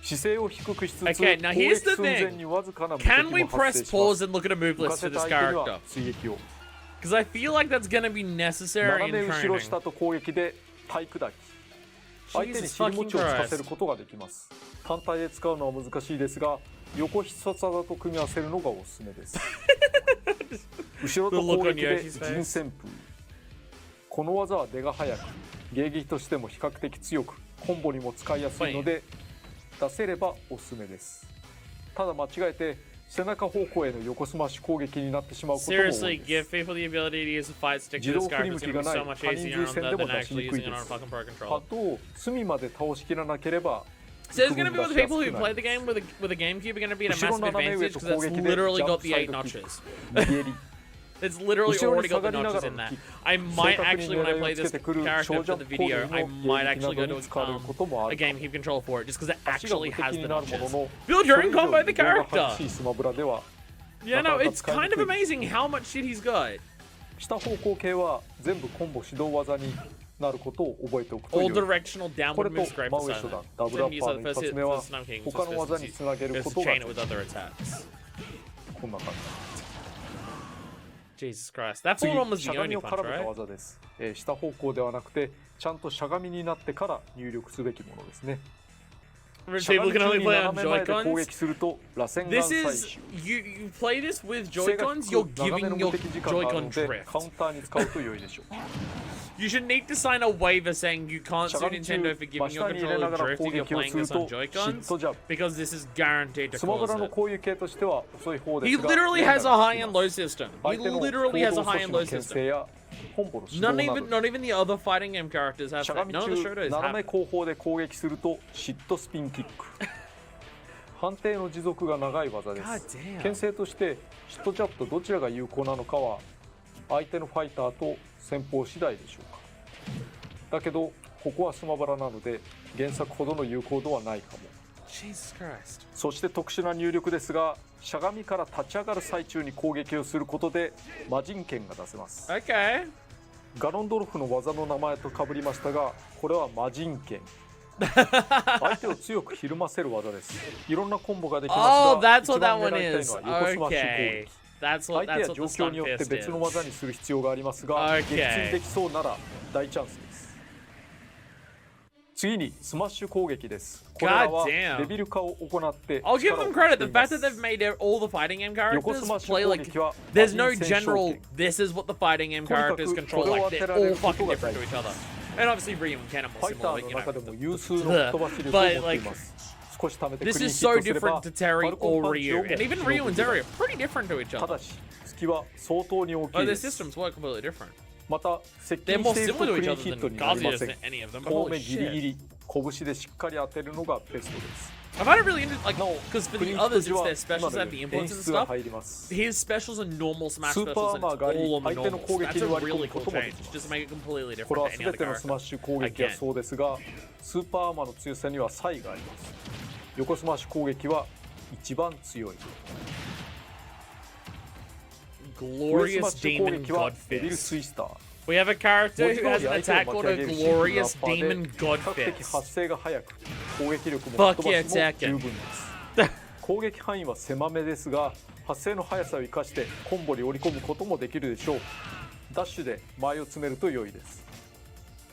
姿勢を低くしつつ Okay, now 攻 here's 撃 the 寸前 thing. にわずかな無 Can 敵 we も発 press 生します pause and look at a move 浮か list せ for た this 相手には character? 追撃を Because I feel like that's gonna be necessary 斜 in め後ろ training. 下と攻撃で体砕き相手に尻餅をつかせることができます。単体で使うのは難しいですが横必殺技と組み合わせるのがおすすめです。後ろと攻撃で陣旋風。この技は出が速く迎撃としても比較的強くコンボにも使いやすいので出せればおすすめです。ただ間違えて背中方向への横スマッシュ攻撃になってしまうことも多い Seriously, で give す。 people the ability to use a fight stick to this character. It's gonna be so much easier on that than actually using it on a fucking pro パ controller. ッドを隅まで倒しきらなければ So it's gonna be with the people who play the game with a GameCube are gonna be at a 後ろ massive 斜め上 advantage と because 攻 that's 撃でジ literally ャン got プ the サ 8 イドキッ notches. ク逃げり It's literally 後ろ already に got 下 the がりなが notches ら in の that. キック I 正 might 確に actually, when I 狙い play をつけ this てくる character 小 for ジャン the プ攻 video, 撃 I の might 迎撃 actually な go ど to に使われることもあ a る。 GameCube controller for it just because it 足が無 actually 敵 has に the なるもの notches. の Build そ your れ own 以上 combo に the 動画激 character. しいスマブラでは Yeah, な no, かなか it's 使い kind に of くい。 amazing how much shit he's got. 下方向系は全部コンボ指導技になることを覚えておくと All 良い。 directional これ downward と moves great 真 for 上初 Silent. 段ダブルア Then ッ use パー the の first 一 hit 発目 for は the Snow King. 他の技につなげる Just こ to とが chain で it き with る。 other attacks. こんな感じ。 Jesus Christ. That 次 forward one was し the ゃがみ only を punch, 絡めた right? 技です。下方向ではなくてちゃんとしゃがみになってから入力すべきものですね。 People can only play on 斜め前で攻 Joy-Cons. 撃すると螺旋岩 This 採 is 取。 you play this with 背が Joy-Cons, 低 you're く長め giving の your 無敵時間がある Joy-Con ので drift. カウンターに使うと良いでしょう。 You should need to sign a waiver saying you can't しゃ sue がみ中 Nintendo for 真 giving 下 your に入れな controller がら drift 攻 if you're 撃を playing する this on とシッ Joy-Cons トジャブ。 because this is guaranteed to スマブ cause ラの it. 攻撃系としては遅い方で He すが literally has a high and low system. He 相手の literally has a 行動 high 阻止 and の low 牽 system. 制やコンボの指 Not 導な even ど not even the other fighting game characters have しゃが that. み None of the 中 shotos 斜 have め it. 後方で攻撃するとシットスピンキック判定の持続が長い技で God す。 damn. 牽制としてシットジャブとどちらが有効なのかは相手のファイターと戦法次第でしょうか。だけどここはスマブラなので原作ほどの有効度はないかも。 Jesus Christ. そして特殊な入力ですがしゃがみから立ち上がる最中に攻撃をすることで魔人剣が出せます。 Okay. ガロンドルフの技の名前と被りましたがこれは魔人剣相手を強くひるませる技です。いろんなコンボができます Oh, が that's 一 what 番 that 狙 one いたい is. のは横スマッシュ攻 Okay. 撃。 That's 相 what 手や that's what 状 the 況 stun によって fist 別の is. 技にする必要がありますが Okay. 撃墜できそうなら大チャンスです。次にスマッシュ攻撃です。これらは God damn. レベル化を行って I'll give 力 them を credit. 増 The していま fact す that they've made all the fighting game 横 characters スマッシュ play 攻 like 撃は there's no 魔人戦勝 general. 剣 This is what the fighting game とにかく characters control. これを Like 当て they're られ all ること fucking が different 大 to 事 each で other. す。 And obviously Ryu and Ken are フ more ァイタ similar. ー Like, の you 中で know. も有数の吹っ飛ばし力を持っています。少し貯めてク This リーン is ヒッ so トすれ different ば to ファ Terry ルコン or パンチを Ryu, and even Ryu and Terry are pretty different to each た other. だし突き撃は相当に大き Oh, い their です。 systems work completely different. また接 They're 近 more していると similar to ク each リーン other ヒッ than トになりま Kazuya せ than ん。 any of them. But 遠 holy 目ギリギ shit. リ拳でしっかり当てるのがベストです。 I find it really interesting, like, なお because for クリ the ーンヒット others, 時 it's は their specials 今 that の have the ように influence 演 and 出が stuff. 入ります。 His specials are normal Smash スーパー specials, アー and マー it's があり all on the 相手の normals. 攻 That's 撃に a 割り込 really むこ cool ともで change. きます。 Just make it completely これ different は to any 全 other てのス character. マッシュ攻撃はそうですが、スーパーアーマーの強さには差異があります。横スマッシュ攻撃は一番強い。上スマ Glorious ッシュ攻 Demon 撃は God デビル Fist. ツイスター。 We have a character 文字 who 通 has り an 相手 attack を called 巻き a 上げるシンプルな Glorious アッパーで Demon 比 God 較的 Fist. 発生が早く攻撃力も Fuck 飛ば yeah, しも Tekken. 十分です。攻撃範囲は狭めですが、発生の速さを生かしてコンボに織り込むこともできるでしょう。ダッシュで前を詰めると良いです。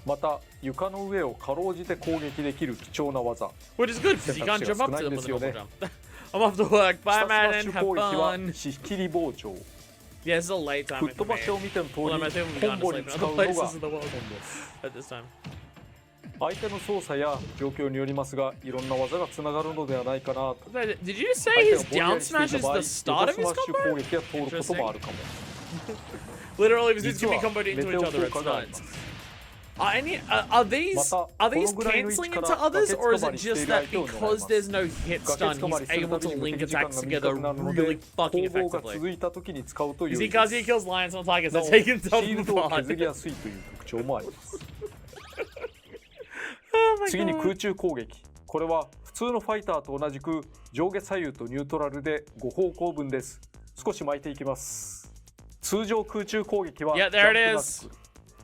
また床の上をかろうじて攻撃できる貴重な技。 Which is good because you can't jump up to them with a normal jump. I'm off to work. 下 Bye, スマッシ man. ュ攻 Have 撃は fun. 仕切り包丁。 Yeah, this is a late 吹 time っ飛ばしを見ての通り、 Well, I think we've コ gone ン to ボに sleep in 使う other のが places in the 基 world 本です。 at this time. 相手の操作や状況によりますが、いろんな技がつながるのではないかなと。 Did you say 相 his 手がぼんや down りしてい smash is た場合、 the start 横 of ス his マッシュ combo? 攻撃が通ることもあるかも。 Literally, because it's 実 gonna は be comboed メ into テ each オ other. 効 It's 果があり nuts. ます。 Are these また、 are こ these のぐらいの位置 canceling から into others, 崖 or is つかま it りしてい just る that 相手を狙いま because す。 there's no hit 崖 stun, つかま he's りする able たび to に無 link 敵時間 attacks が together 短くなるの really で、 fucking 攻防が effectively? 続いた時に使うと良 You い see, です。 Kazuya kills lions on targets な that お、 take シ himself ールドを apart. 削りやすいという特徴もあります。 Oh my 次に god. 空中攻撃。これは普通のファイターと同じく上下左右とニュートラルで5方向分です。少し巻いていきます。通常空中攻撃はジ Yeah, ャン there プ it ナ is. ック。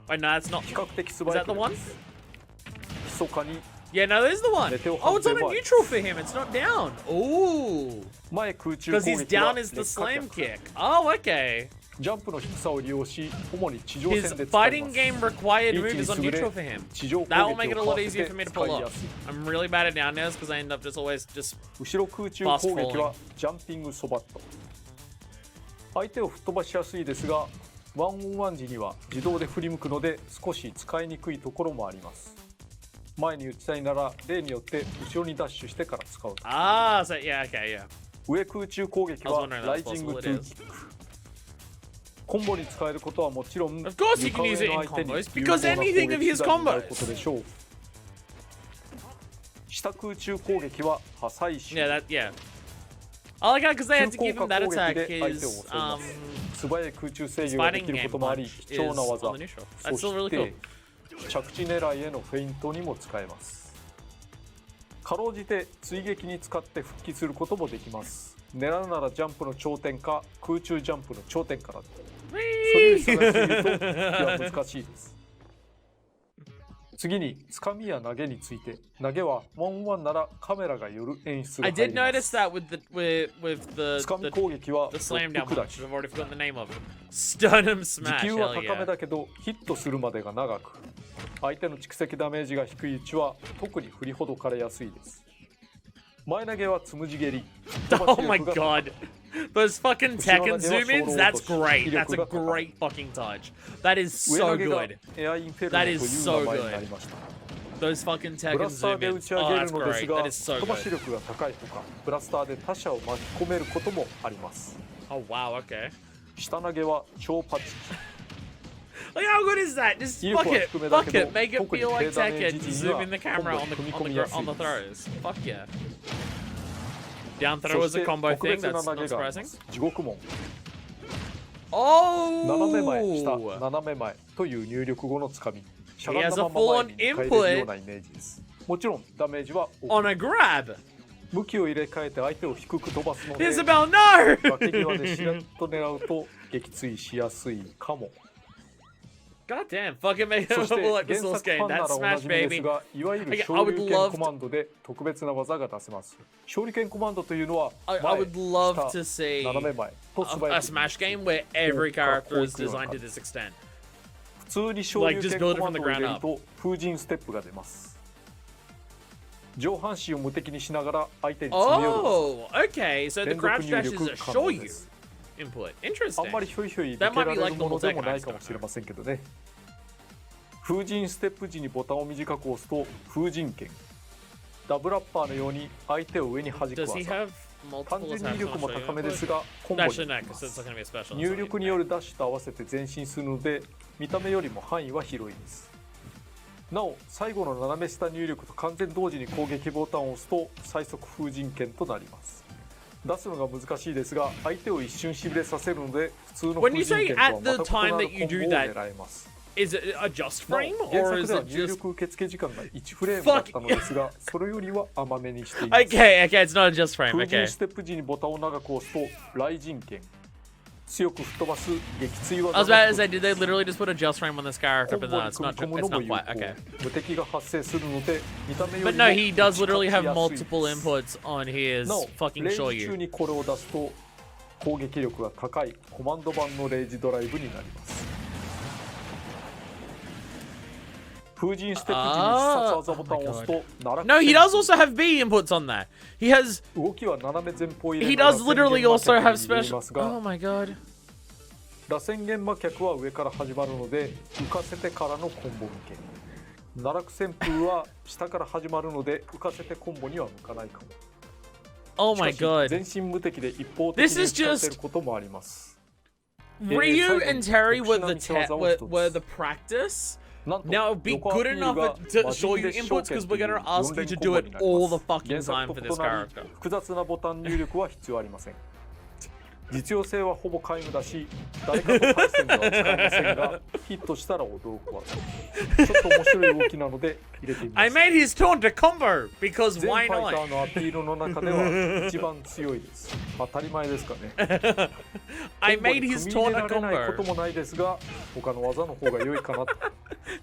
Wait, no, that's not. 比較的素 Is 早 that the く one? 密かに Yeah, no, there's the one. Meteo Oh, it's on a Hansen neutral for him. It's not down. Ooh. 前空中攻 Because his 撃は down is the 劣化 slam 脚 kick. Oh, okay. ジャンプの低さを利用し主に地上 His 戦で使い fighting ます game required move リーチ is on に優れ neutral for him. 地上攻 That will 撃 make it a を lot かわ easier せ for me て to 使 pull い off. やすい I'm really bad at down airs because I end up just always just 後ろ空中攻撃はジャンピングソバット。相手を吹っ飛ばしやすいですがワンオンワン時には自動で振り向くので少し使いにくいところもあります。前に打ちたいなら例によって後ろにダッシュしてから使うと。 ah. So yeah, okay, yeah. 上空中攻撃 I was は wondering ラ how イジング possible ト it ゥー is. キック。コンボに使えることはもちろん Of course you 床 can 上 use it の in 相手に combos 有 because 効な攻 anything 撃 of his 手段になる combos. ことでしょう。下空中攻撃は破砕種。 Yeah, I like how because they had to 急 give 降 him 下 that 攻撃 attack. で相手を His 襲います。素早い空中制御がで fighting きるこ game ともあり punch 貴重な is 技 on the neutral. That's そ still really し cool. て着地狙いへのフェイントにも使えます。かろうじて追撃に使って復帰することもできます。狙うならジャンプの頂点か空中ジャンプの頂点からそれより探してみるといや難しいです。次につかみや投げについて、投げはワンオンワンならカメラが寄る演出が I 入 did りま notice す。 that with the つかみ攻撃は the ト slam ッ down プ punch. 砕き。 I've already forgotten the name of it. Stun him 時 smash. 給は Hell 高め yeah. だけどヒットするまでが長く、相手の蓄積ダメージが低いうちは特に振りほどかれやすいです。前投げはつむじ蹴り。 Oh my god. Those fucking Tekken Uchiwa zoom ins, Nageva that's Shoro great. Otoshi. That's a Iroku ga great fucking touch. That is 上 so 投げが good. エアインフェルノ That とい is う名 so 前にな good. りました。 Those fucking ブ Tekken ラスター zoom で打 ins. ち上 Oh, げる that's のです great. が That is so 飛ばし good. 力が高いほかブラスターで他者を巻き込めることもあります。 Oh wow, okay. 下投げは超パチ Like how good is that? Just 威力 fuck は it, 低めだ fuck け it, ど make it 特に feel 低 like ダメー Tekken. ジ Just 時には zoom in the コンボ camera に on the 踏み on 込 the みや gr- す on い the です。 throws. Fuck yeah. Down そ throw was し a て combo 特 thing. 別な That's 投 not げがありま surprising. す。地獄門 Oh. 斜め前下斜め前という入力後のつかみ、しゃがん He だ has a まま full-on 前に変えれるようなイメージです。もちろんダメージは大 On きい a grab. 向きを入れ替えて相手を低く飛ばすので Isabel, no. 崖際でしれっと狙うと撃墜しやすいかも。 God damn, fucking make it そして like the 原 Source 作ファ game. ンなら That おな Smash じみです baby. が、いわゆる I 昇 would 竜 love 拳コマンドで特別な技が出せます。昇竜拳コマンドというのは I 前、 would love 下 to see 斜め前と素早 a く Smash game where every character is designed to this extent. 普通に昇竜 Like, just 拳 build it コマ from ン the ドを入れ ground ると風神ステップが出ます。上半身を無敵にしながら相手に詰め寄る。 Oh, okay. So the 連続 crouch 入 dash is 力 a 可 show 能 you です。 input. あんまり Interesting. ひょいひょい抜 That け might ら be れ like る the もので Tekken もない type かも stuff. しれませんけどね。風神ステップ時にボタンを短く押すと風神剣。ダブルアッパーのように相手を上に弾く Does he 技。 have 単 multiple 純に威 attacks 力 on も a 高めで shooting す input. がコンボに Actually, な no, りま because it's す。 not going to be a special. 入力によるダッシュと合わせて前進するので見た目よりも範囲は広いです。なお最後の斜め下入力と完全同時に攻撃ボタンを押すと最速風神剣となります。出すのが難しいですが相手を一瞬しびれさせるので普通の風神剣とはまた異なるコンボを狙えます。Is it a just なお frame 原 or 作 is では it 入 just 力受付時間が1フレームだったのですがそれよりは甘めにしています。Okay, okay, it's not a just frame. 風神 Okay. ステップ時にボタンを長く押すと雷神剣強く吹っ飛ばす撃墜 I 技 was の about to 一つ say, did they literally just put a just frame on this character? コ But ンボ no, に it's 組 not. み込む It's のも not 有 quite. 効 Okay. 無敵が発生するので見た目よ But り no, も he does literally 打ち have 勝ちやすい multiple です。 inputs on his なお fucking レイジ中 shoyu. にこれを出すと攻撃力が高いコマンド版のレイジドライブになります。風神ステップ時に必殺技ボタンを押すと奈落 No, he does also have B inputs on that. He has. 動きは斜め前方入れ He なが does ら literally 宣 also 言 have 魔脚に入れ special. ますが Oh my god. 螺旋弦魔脚は上から始まるので浮かせてからのコンボ向け。奈落旋風は下から始まるので浮かせてコンボには向かないかも。 Oh し my かし god. 全身無敵で一方的に This is 使ってい just ることもあります。 Ryu and Terry were the were the practice. なんと Now it'd be 横アピ good ール enough が to マジン show you で inputs 証券 because と we're いう gonna ask you 4 to 連 do コンボ it になり all ま the す。 fucking 原 time 作 for と this 異なり character. 複雑なボタン入力は必要ありません。実用性はほぼ皆無だし誰かと対戦では使えませんがヒットしたら驚く技。ちょっと面白い動きなので入れてみま I す。 made his taunt a combo because 全ファ why イタ not? ーのアピールの中では一番強いです。当たり前ですかね。 I コンボに made 組み his 入れ taunt ら a れないこと combo. もないですが他の技の方が良いかなと。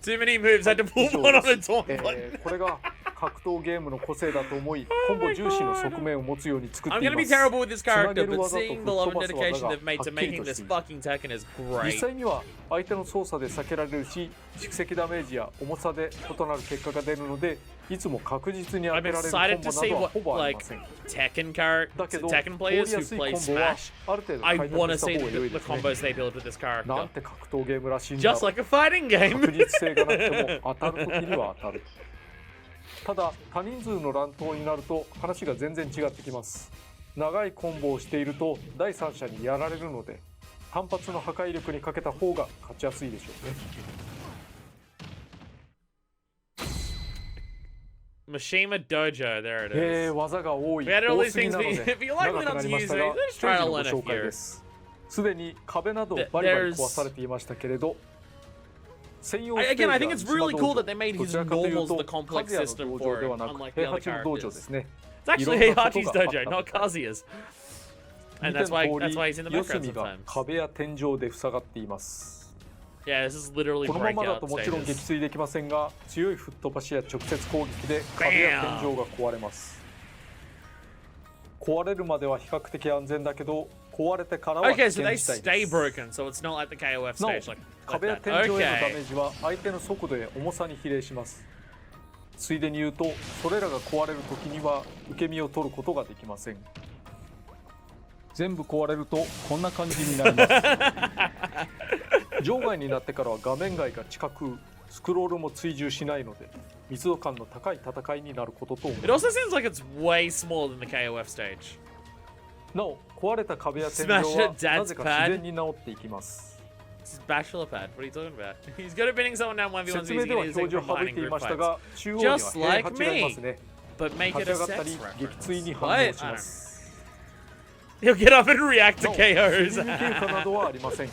Too many moves. I had to pull 以上 one on で a す taunt button. これが格闘ゲームの個性だと思いコンボ重視の側面を持つように作っ I'm てい gonna ま be す。 terrible with this character, つなげる but 技と seeing the love and 吹っ飛ば dedication す技が they've made はっ to きり making と this しています。 fucking Tekken is 実 great. 際には相手の操作で避けられるし蓄積ダメージや重さで異なる結果が出るのでいつも確実に当 I'm てられる excited コン to ボな see どは what ほぼあり like ません。 Tekken だけど Tekken 通りや players who すい play コンボは Smash. ある程度 I 開 want 拓 to した see 方が良い the ですね。 combos they build with this な character. んて格闘ゲームらしいんだろ Just う。 like a fighting game. 確実性がなくても当たるときには当たる。ただ多人数の乱闘になると話が全然違ってきます。長いコンボをしていると第三者にやられるので単発の破壊力にかけた方が勝ちやすいでしょうね。Mishima Dojo, there it is. 技が多い。 We had all 多 these すぎ things なの we, で if you like 長 me く not な to りま use し it, たが let's ステ try ージ to のご learn a 紹介 few. です。すでに壁などバリバリ壊されていましたけれど専用ステージ Again, は I think it's really cool that they made ど his ちらかという normals と the カ complex ズヤの system 道 for 場で it, はなく unlike the 平 other 八の道場で characters. すね。 It's actually いろんなこと Heihachi's があった dojo, の not Kazuya's. 見 And て that's の why 通 that's why he's り in the 四 background 隅が sometimes. 壁や天井で塞がっています。 Yeah, this is literally このままだと breakout もちろん撃 stages. 墜できませんが強い吹っ飛ばしや直接攻撃で壁や天井が壊れます。壊れるまでは比較的安全だけど壊れてからは危 Okay, so 険 they 事態 stay です。 broken, so it's not like the KOF なお stage like 壁や that. 天井へのダメ Okay. ージは相手の速度や重さに比例します。ついでに言うとそれらが壊れる時には受け身を取ることができません。全部壊れるとこんな感じになります。場外になってからは画面外が近くスクロールも追従しないので密度感の高い戦いになることと思います。 It also seems like it's way smaller than the KOF stage. なお壊れた壁や天井は Smash it, dad's なぜか自然に治っていきます。 This is Bachelor Pad. What are you talking about? He's good at pinning someone down 1v1s 説 easy 明では and 表 using 示を for 省い mining てい group ました fights. が中央には Just 平 like 八がいますね。 But make 立 it ち a 上がったり sex 撃墜に reference. 反 What? 応 I し don't ま know. す。 He'll get up and react to なお二 KOs. 次経過などはありません。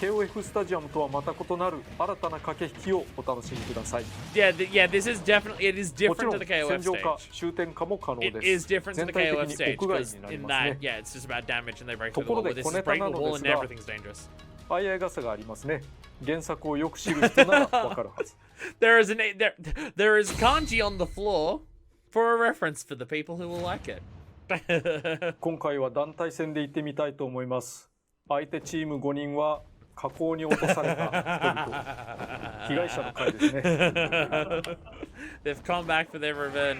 KOF スタジアムとはまた異なる新たな駆け引きをお楽しみください。 Yeah, yeah. This is definitely it is もち different ろ to ん the 戦 KOF 場か stage. 終点かも可能 It で is す。 different to 全 the 体 KOF 的に stage 屋外 because になり in ます that, ね。 yeah, it's just about damage and they break と through the ころ wall. で But this 小 is ネタ breaking な the の wall で and すが everything's dangerous. 相合い傘がありますね。原作をよく知る人ならわかるはず。There is there is kanji on the floor for a reference for the people who will like it. 今回は団体戦で行ってみたいと思います。相手チーム5人は火口に落とされた人々。被害者の会ですね。They've come back for their revenge.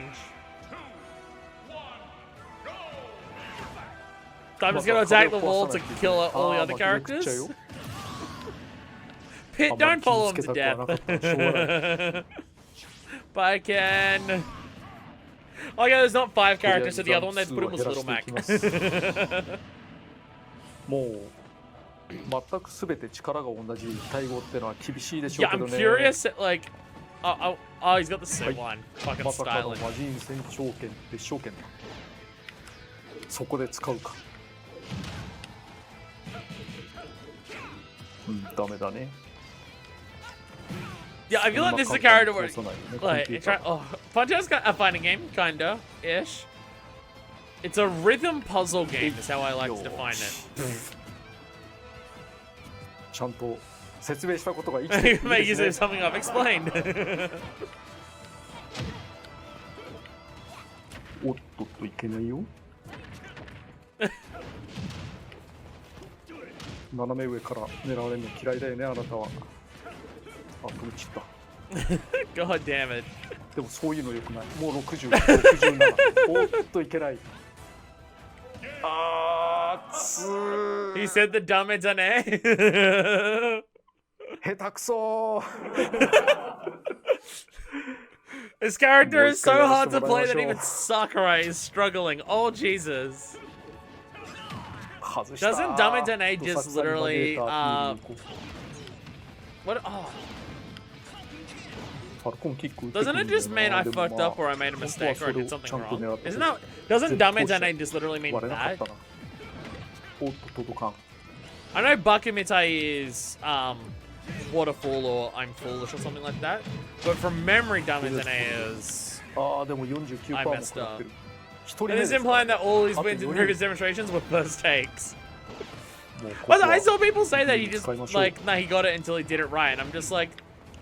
I'm just gonna attack the wall to kill all the other characters. Pit, don't follow him to death. But I can. Oh yeah, there's not 5 characters to the other one. They put him was Little Mac. もう全く全て力が同じ対応ってのは厳しいでしょう Yeah, け I'm どね。 curious. Like, oh, he's got the suit one. Fucking まさかの styling. 魔人戦長剣別称剣だ。そこで使うか。ダメだね。 Yeah, I feel like this is a character where, Punch-Out's got a fighting game, kinda ish. It's a rhythm puzzle game, is how I like to define it. ちゃんと説明したことが生きてるん Make で use す of ね。 something I've explained. おっとっといけないよ。斜め上から狙われるの嫌いだよね、あなたは。あ、飛び散った。God damn it. でもそういうのよくない。もう60、67。おっといけない。あーつー。 He said the dumb internet. 下手くそー。 This character is so hard to play that even Sakurai is struggling. Oh, Jesus. Doesn't Dumb Internet just literally, what? Oh. Doesn't it just mean I fucked up or I made a mistake or I did something wrong? Isn't that, doesn't Dumb Internet just literally mean that? I know Bakumitai is, waterfall or I'm foolish or something like that. But from memory, Dumb Internet is... I messed up. And it's implying that all his wins in Ruger's demonstrations were first takes. But I saw people say that he just, like, nah, he got it until he did it right. And I'm just like,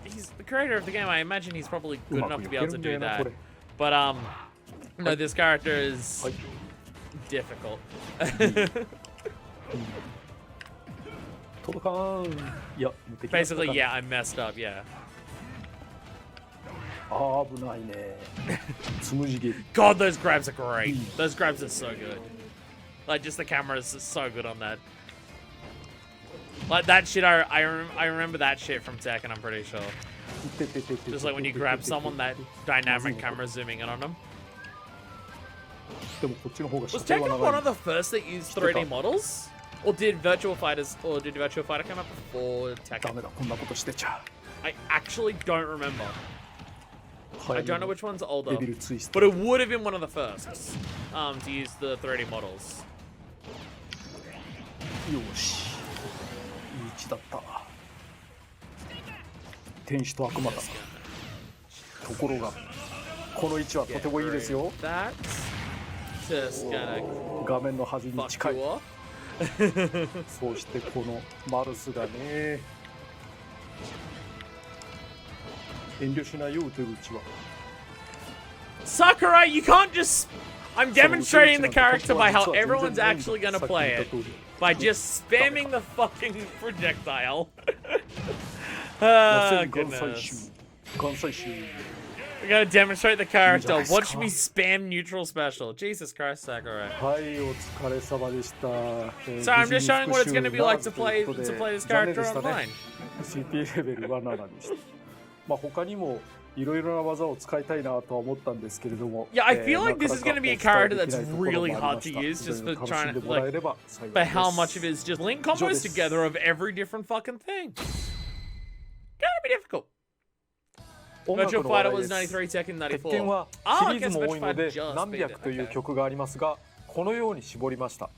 he's the creator of the game. I imagine he's probably good enough to be able to do that. But, no, this character is difficult. Basically, yeah, I messed up, yeah. God, those grabs are great. Those grabs are so good. Like, just the camera is so good on that. Like, that shit, I remember that shit from Tekken, I'm pretty sure. Just like when you grab someone, that dynamic camera zooming in on them. Was Tekken one of the first that used 3D models? Or did Virtual Fighter come out before Tekken? I actually don't remember. I don't know which one's older, but it would have been one of the first to use the 3D models. よし、いい位置だった。天使と悪魔だ。ところが、この位置はとてもいいですよ。画面の端に近い。そしてこのマルスがね。遠慮しないよ、打てるうちは。Sakurai, you can't just... I'm demonstrating the character by how everyone's actually gonna play it. By just spamming the fucking projectile. Oh, goodness. We're gonna demonstrate the character. Watch me spam neutral special. Jesus Christ, Sakurai. So I'm just showing what it's gonna be like to play this character online. まあ他にもいろいろな技を使いたいなとは思ったんですけれども。Yeah, I feel like this is going to be a character that's really hard to use just for trying to, like, but how much of it is just link combos together of every different fucking thing. Gonna be difficult. Virtual Fighter was 93, Tekken 94. 鉄拳はシリーズも多いので何百という曲がありますが、このように絞りました。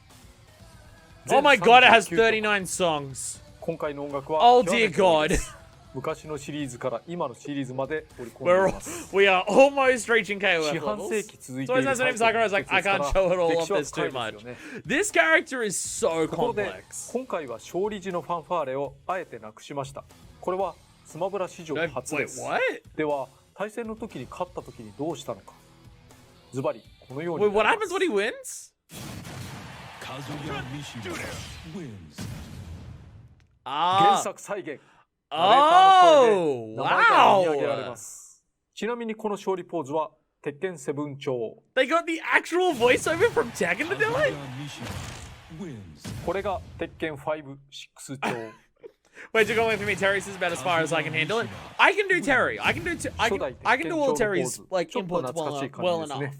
Oh my god, it has 39 songs. 今回の音楽は Oh dear god. 昔のシリーズから今のシリーズまで織り込んでいます。We are almost reaching KOF 四半 levels. 世紀続いてい So る his name Sakurai was like, I can't show it all off this too much. This character is so ところで complex. 今回は勝利時のファンファーレをあえてなくしました。これはスマブラ史上初です。 Wait, what? では対戦の時に勝った時にどうしたのか。ズバリこのように。 Wait, what happens when he wins? Kazuya wins. あ原作再現。Oh, 名前が読み上げられ wow. ます。ちなみにこの勝利ポーズは鉄拳7調。They got the actual voiceover from Tekken to do it? これが鉄拳5、6調。Wait, you're going for me. Terry's is about as far as I can handle it. I can do Terry. I can do all Terry's like inputs well enough.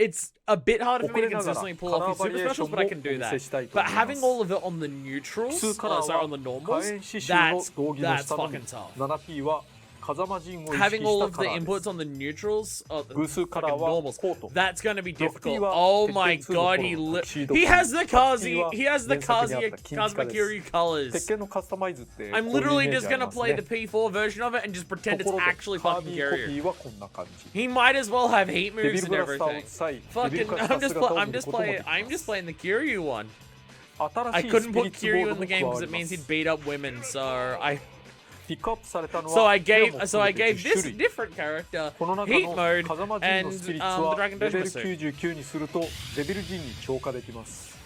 it's a bit harder for me to 遅れながら consistently pull off these カラーバ super リエーショ specials, ン but も I お can 見 do せ that. したいと But 思いま having す。 all of it on the neutrals, 普通カラー sorry, on は the 火 normals, 炎刺繍の that's 道着の that's 下のみ fucking tough. 7P は風間陣を意識 Having all した of カ the ラーで inputs す。 on the neutrals, the 偶数カラー fucking は normals, コート。 that's gonna be difficult. Lock-P は Oh 鉄 my 拳2の god, 頃のタキシード he has the Lock-P he has the 原作にあった Kazuya 金ピカです Kiryu colors. 鉄拳のカスタマイズってこういう I'm イ literally メー just ジあり gonna ます play ね the P4 version of it and just と pretend こ it's ろで actually カー fucking ビーコピ Kiryu. ーはこんな感じ He might as well have heat デビ moves ルブ and ラスターを everything. 使いデビル Fucking, 化した姿を見 I'm る just こともで playing, きま I'm just す playing the Kiryu one. 新 I しいス couldn't ピリ put ッツボー Kiryu ド in も the 加 game わ because り it ま means す he'd beat up women.ピックアップされたの So は I ペア gave も so 含 I めて gave 10 種 this 類 different character この中 heat の mode 風間陣 and のスピリッツ the は Dragon レベ Dojima ル suit. 99にするとデビル陣に強化できます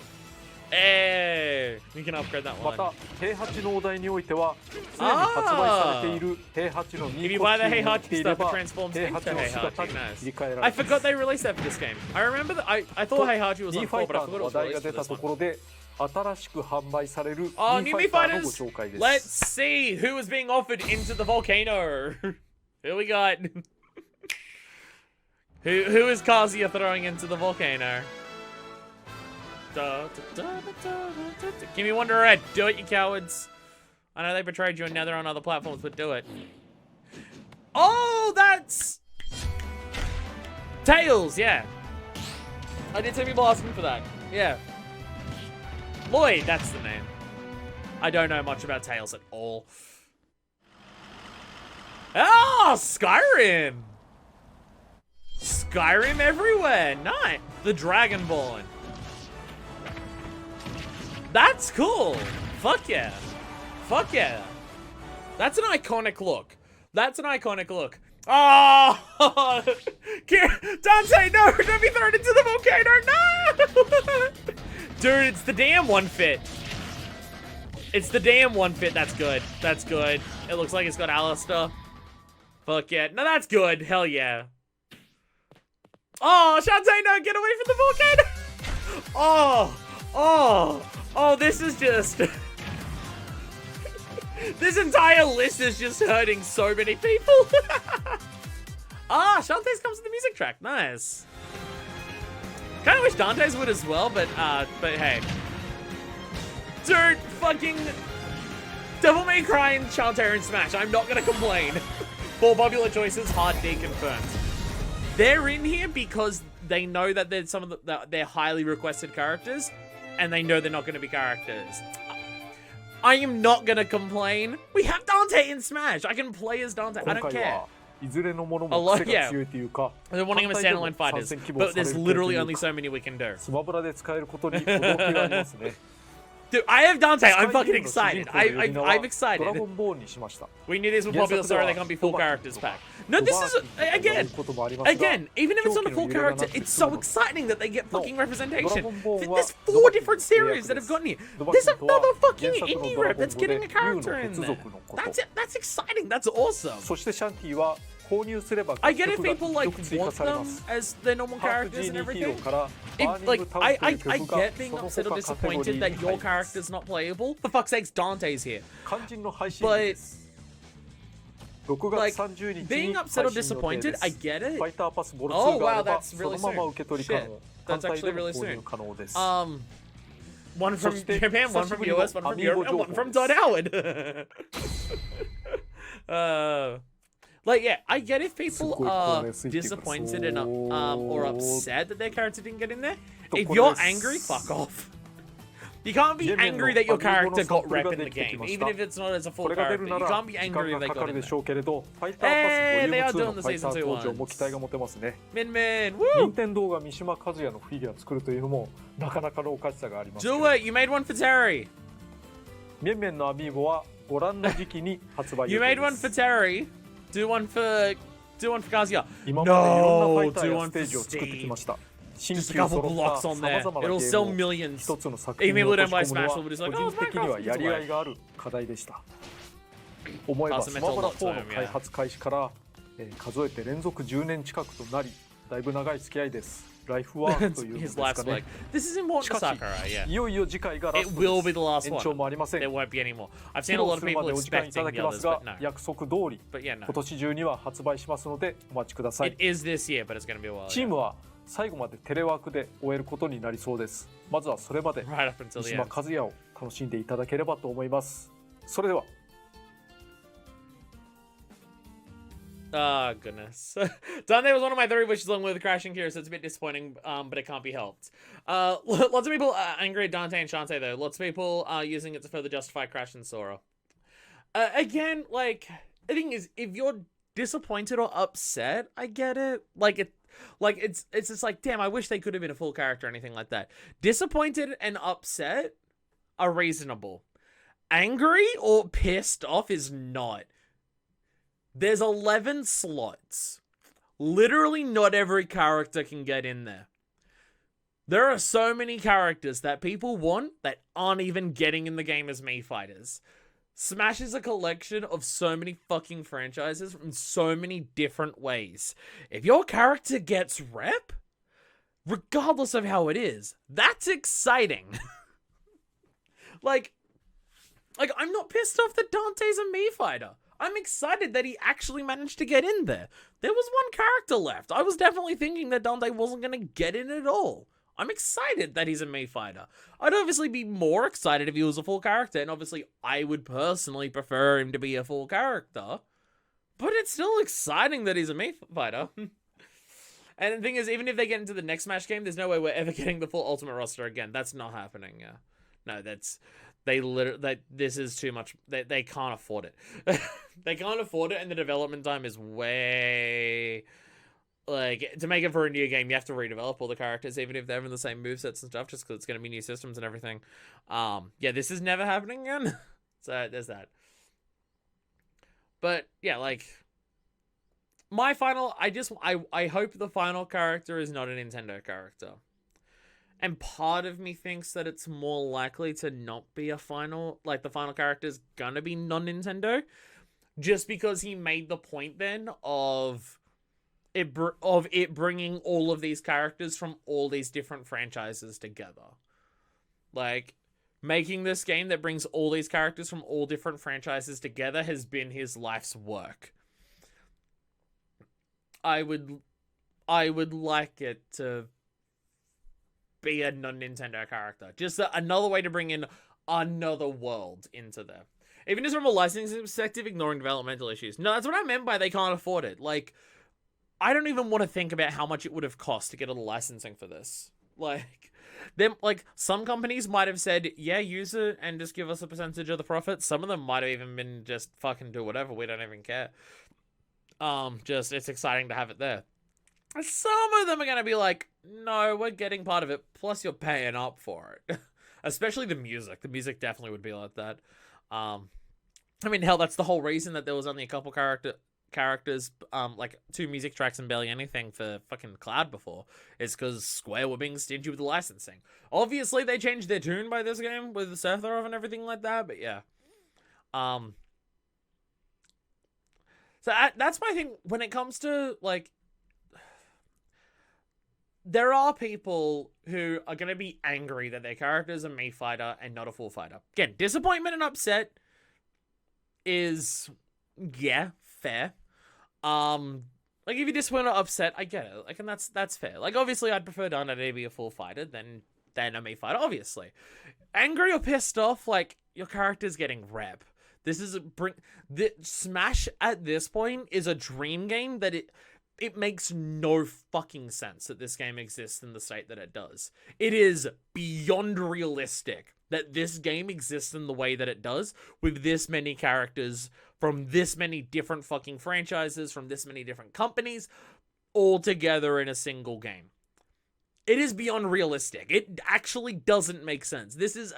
Hey, we can upgrade that ま one. た平八のお題においてはすでに発売されている平八の If 2 you コ buy ス the チュームを Heihachi 着てい stuff, れ it ば transforms 平 into 八の姿 Heihachi. に Nice. 切り替えられ I ます forgot they released that for this game. I remember that I thought Heihachi was ニ on ーファ 4, イ but タ I ー forgot の it 話 was 題が released 出 for た this と one. ころで新しく販売されるニ Oh, ー new ファ Me イターのご Fighters. 紹介です Let's see who is being offered into the volcano. Who we got? Who is Kazuya throwing into the volcano? Give me Wonder Red. Do it, you cowards. I know they betrayed you and now they're on other platforms, but do it. Oh, that's Tails, yeah. I did see people asking for that. Yeah. Lloyd, that's the name. I don't know much about Tails at all. Oh, Skyrim. Skyrim everywhere. Nice. The Dragonborn. That's cool. Fuck yeah. Fuck yeah. That's an iconic look. That's an iconic look. Oh! Dante, no! Don't be thrown into the volcano! No! Dude, it's the damn one fit. It's the damn one fit. That's good. That's good. It looks like it's got Alistair. Fuck yeah. No, that's good. Hell yeah. Oh, Shantae, no! Get away from the volcano! Oh! Oh! Oh, this is just... This entire list is just hurting so many people. Ah, Shantae's comes with the music track. Nice. Kind of wish Dante's would as well, but hey. Dude, fucking Devil May Cry and Shantae are in Smash. I'm not gonna complain. 4 popular choices, hard D confirmed. They're in here because they know that they're some of they're highly requested characters, and they know they're not gonna be characters. I am not gonna complain. We have Dante in Smash. I can play as Dante. I don't care. いずれのものも癖が強いというか They're wanting him as standalone fighters, but there's literally only so many we can do. スマブラで使えることに驚きがありますね Dude, I have Dante. I'm fucking excited. I'm excited. ドラゴンボーンにしました We knew these were popular, sorry they can't be full characters pack. No, this is again, even if it's not a full character, it's so exciting that they get fucking representation. There's 4 different series that have gotten here. There's another fucking indie rep that's getting a character in there. That's exciting. That's awesome. そしてシャンティは購入すれば I get 楽 if 曲が people 1 like 曲追加 want されま them す as their normal ハーフ characters and GD ヒーロ everything. ーから If, バーニン like グタウンという I 曲が get being その upset or 他カテゴリー disappointed に that 入 your ります character's not playable. For fuck's sakes, Dante's here. 肝心の配信日 But です6 like 月30日 being に upset or 配信予定 disappointed, で I す get フ it. ァイターパスボル Oh 2があ wow, れば that's その really まま soon. 受け取り Shit, 可能 that's 単体で actually も really 購入 soon. 可能です One from そして Japan, one from 久しぶりの US, one from Europe, and one from Todd Howard. Like, yeah, I get if people are disappointed and or upset that their character didn't get in there. If you're angry, fuck off. You can't be angry that your character got rep in the game, even if it's not as a full これが出 character. るな You ら can't be 時 angry 間 if が they かか got る in で there. しょうけれどファイターパスボリューム they are 2 doing の the ファイタ season ー 2 登場 ones. も期待が持てますね Min Min, 任 woo! 天堂が三島和也のフィギュア作るというのもなかなかのおかしさがありますけど Do it! You made one for Terry. メンメンのアミーボはご覧の時期に発売 You 予定 made で one for す Terry. Do one for Kazuya. 今までいろんなファイター do や one ステ for ージを作ってきま Steve. した新 Just 旧 a 揃 couple っ blocks た on さま there. ざまなゲ It'll ー sell ムを millions. 一つの作品に Even 落 people と don't し buy 込むの Smash は will be just 個 like, 人 oh, 的には Minecraft, や it's りがい away. がある課題でした思えば Pass ス the マ metal ブラ lot 4 to の him, 開 yeah. 発開始から数えて連続10年近くとなりだいぶ長い付き合いですライフワークというので His すか life's ね like, this is important し to かし Sakurai, yeah. いよいよ次回がラ It スト will で be the last す延 one. 長もありません There won't be any more. I've 披 seen a 露 lot す of るま people でお時間い expecting ただ the きま others, すが but no. 約束通り But yeah, no. 今年中には発売しますのでお待ちください It is this year, but it's going to be a while. チームは最後までテレワークで終えることになりそうです。まずはそれまで Right up until 三 the 島 end. 和也を楽しんでいただければと思います。それでは Oh, goodness. Dante was one of my 3 wishes along with crashing here, so it's a bit disappointing, but it can't be helped. Lots of people angry at Dante and Shantae, though. Lots of people are using it to further justify Crash and Sora. Again, like, the thing is, if you're disappointed or upset, I get it. It's just like, damn, I wish they could have been a full character or anything like that. Disappointed and upset are reasonable. Angry or pissed off is not. There's 11 slots. Literally not every character can get in there. There are so many characters that people want that aren't even getting in the game as Mii fighters. Smash is a collection of so many fucking franchises from so many different ways. If your character gets rep, regardless of how it is, that's exciting. like, I'm not pissed off that Dante's a Mii fighter. I'm excited that he actually managed to get in there. There was one character left. I was definitely thinking that Dante wasn't going to get in at all. I'm excited that he's a Mii fighter. I'd obviously be more excited if he was a full character, and obviously I would personally prefer him to be a full character. But it's still exciting that he's a Mii fighter. And the thing is, even if they get into the next Smash game, there's no way we're ever getting the full Ultimate roster again. That's not happening. Yeah. No, this is too much. They can't afford it. They can't afford it, and the development time is way... Like, to make it for a new game, you have to redevelop all the characters, even if they're in the same movesets and stuff, just because it's going to be new systems and everything. Yeah, this is never happening again. So, there's that. But, yeah, like... My final... I hope the final character is not a Nintendo character. And part of me thinks that it's more likely to not be a final... Like, the final character is gonna be non-Nintendo. Just because he made the point then of it bringing all of these characters from all these different franchises together. Like, making this game that brings all these characters from all different franchises together has been his life's work. I would like it to be a non-Nintendo character. Just another way to bring in another world into there. Even just from a licensing perspective, ignoring developmental issues. No, that's what I meant by they can't afford it. Like, I don't even want to think about how much it would have cost to get all the licensing for this. Like, some companies might have said, yeah, use it and just give us a percentage of the profit. Some of them might have even been just fucking do whatever. We don't even care. Just, it's exciting to have it there. Some of them are going to be like, no, we're getting part of it, plus you're paying up for it. Especially the music. The music definitely would be like that. I mean, hell, that's the whole reason that there was only a couple characters, like 2 music tracks and barely anything for fucking Cloud before. It's because Square were being stingy with the licensing. Obviously, they changed their tune by this game with the Sephiroth and everything like that, but yeah. So that's my thing when it comes to, like, there are people who are going to be angry that their character is a Mii fighter and not a full fighter. Again, disappointment and upset is, yeah, fair. Like, if you're disappointed or upset, I get it. Like, and that's fair. Like, obviously, I'd prefer Dante to be a full fighter than a Mii fighter, obviously. Angry or pissed off, like, your character's getting rep. This is Smash at this point is a dream game that it makes no fucking sense that this game exists in the state that it does. It is beyond realistic that this game exists in the way that it does, with this many characters from this many different fucking franchises, from this many different companies, all together in a single game. It is beyond realistic. It actually doesn't make sense. This is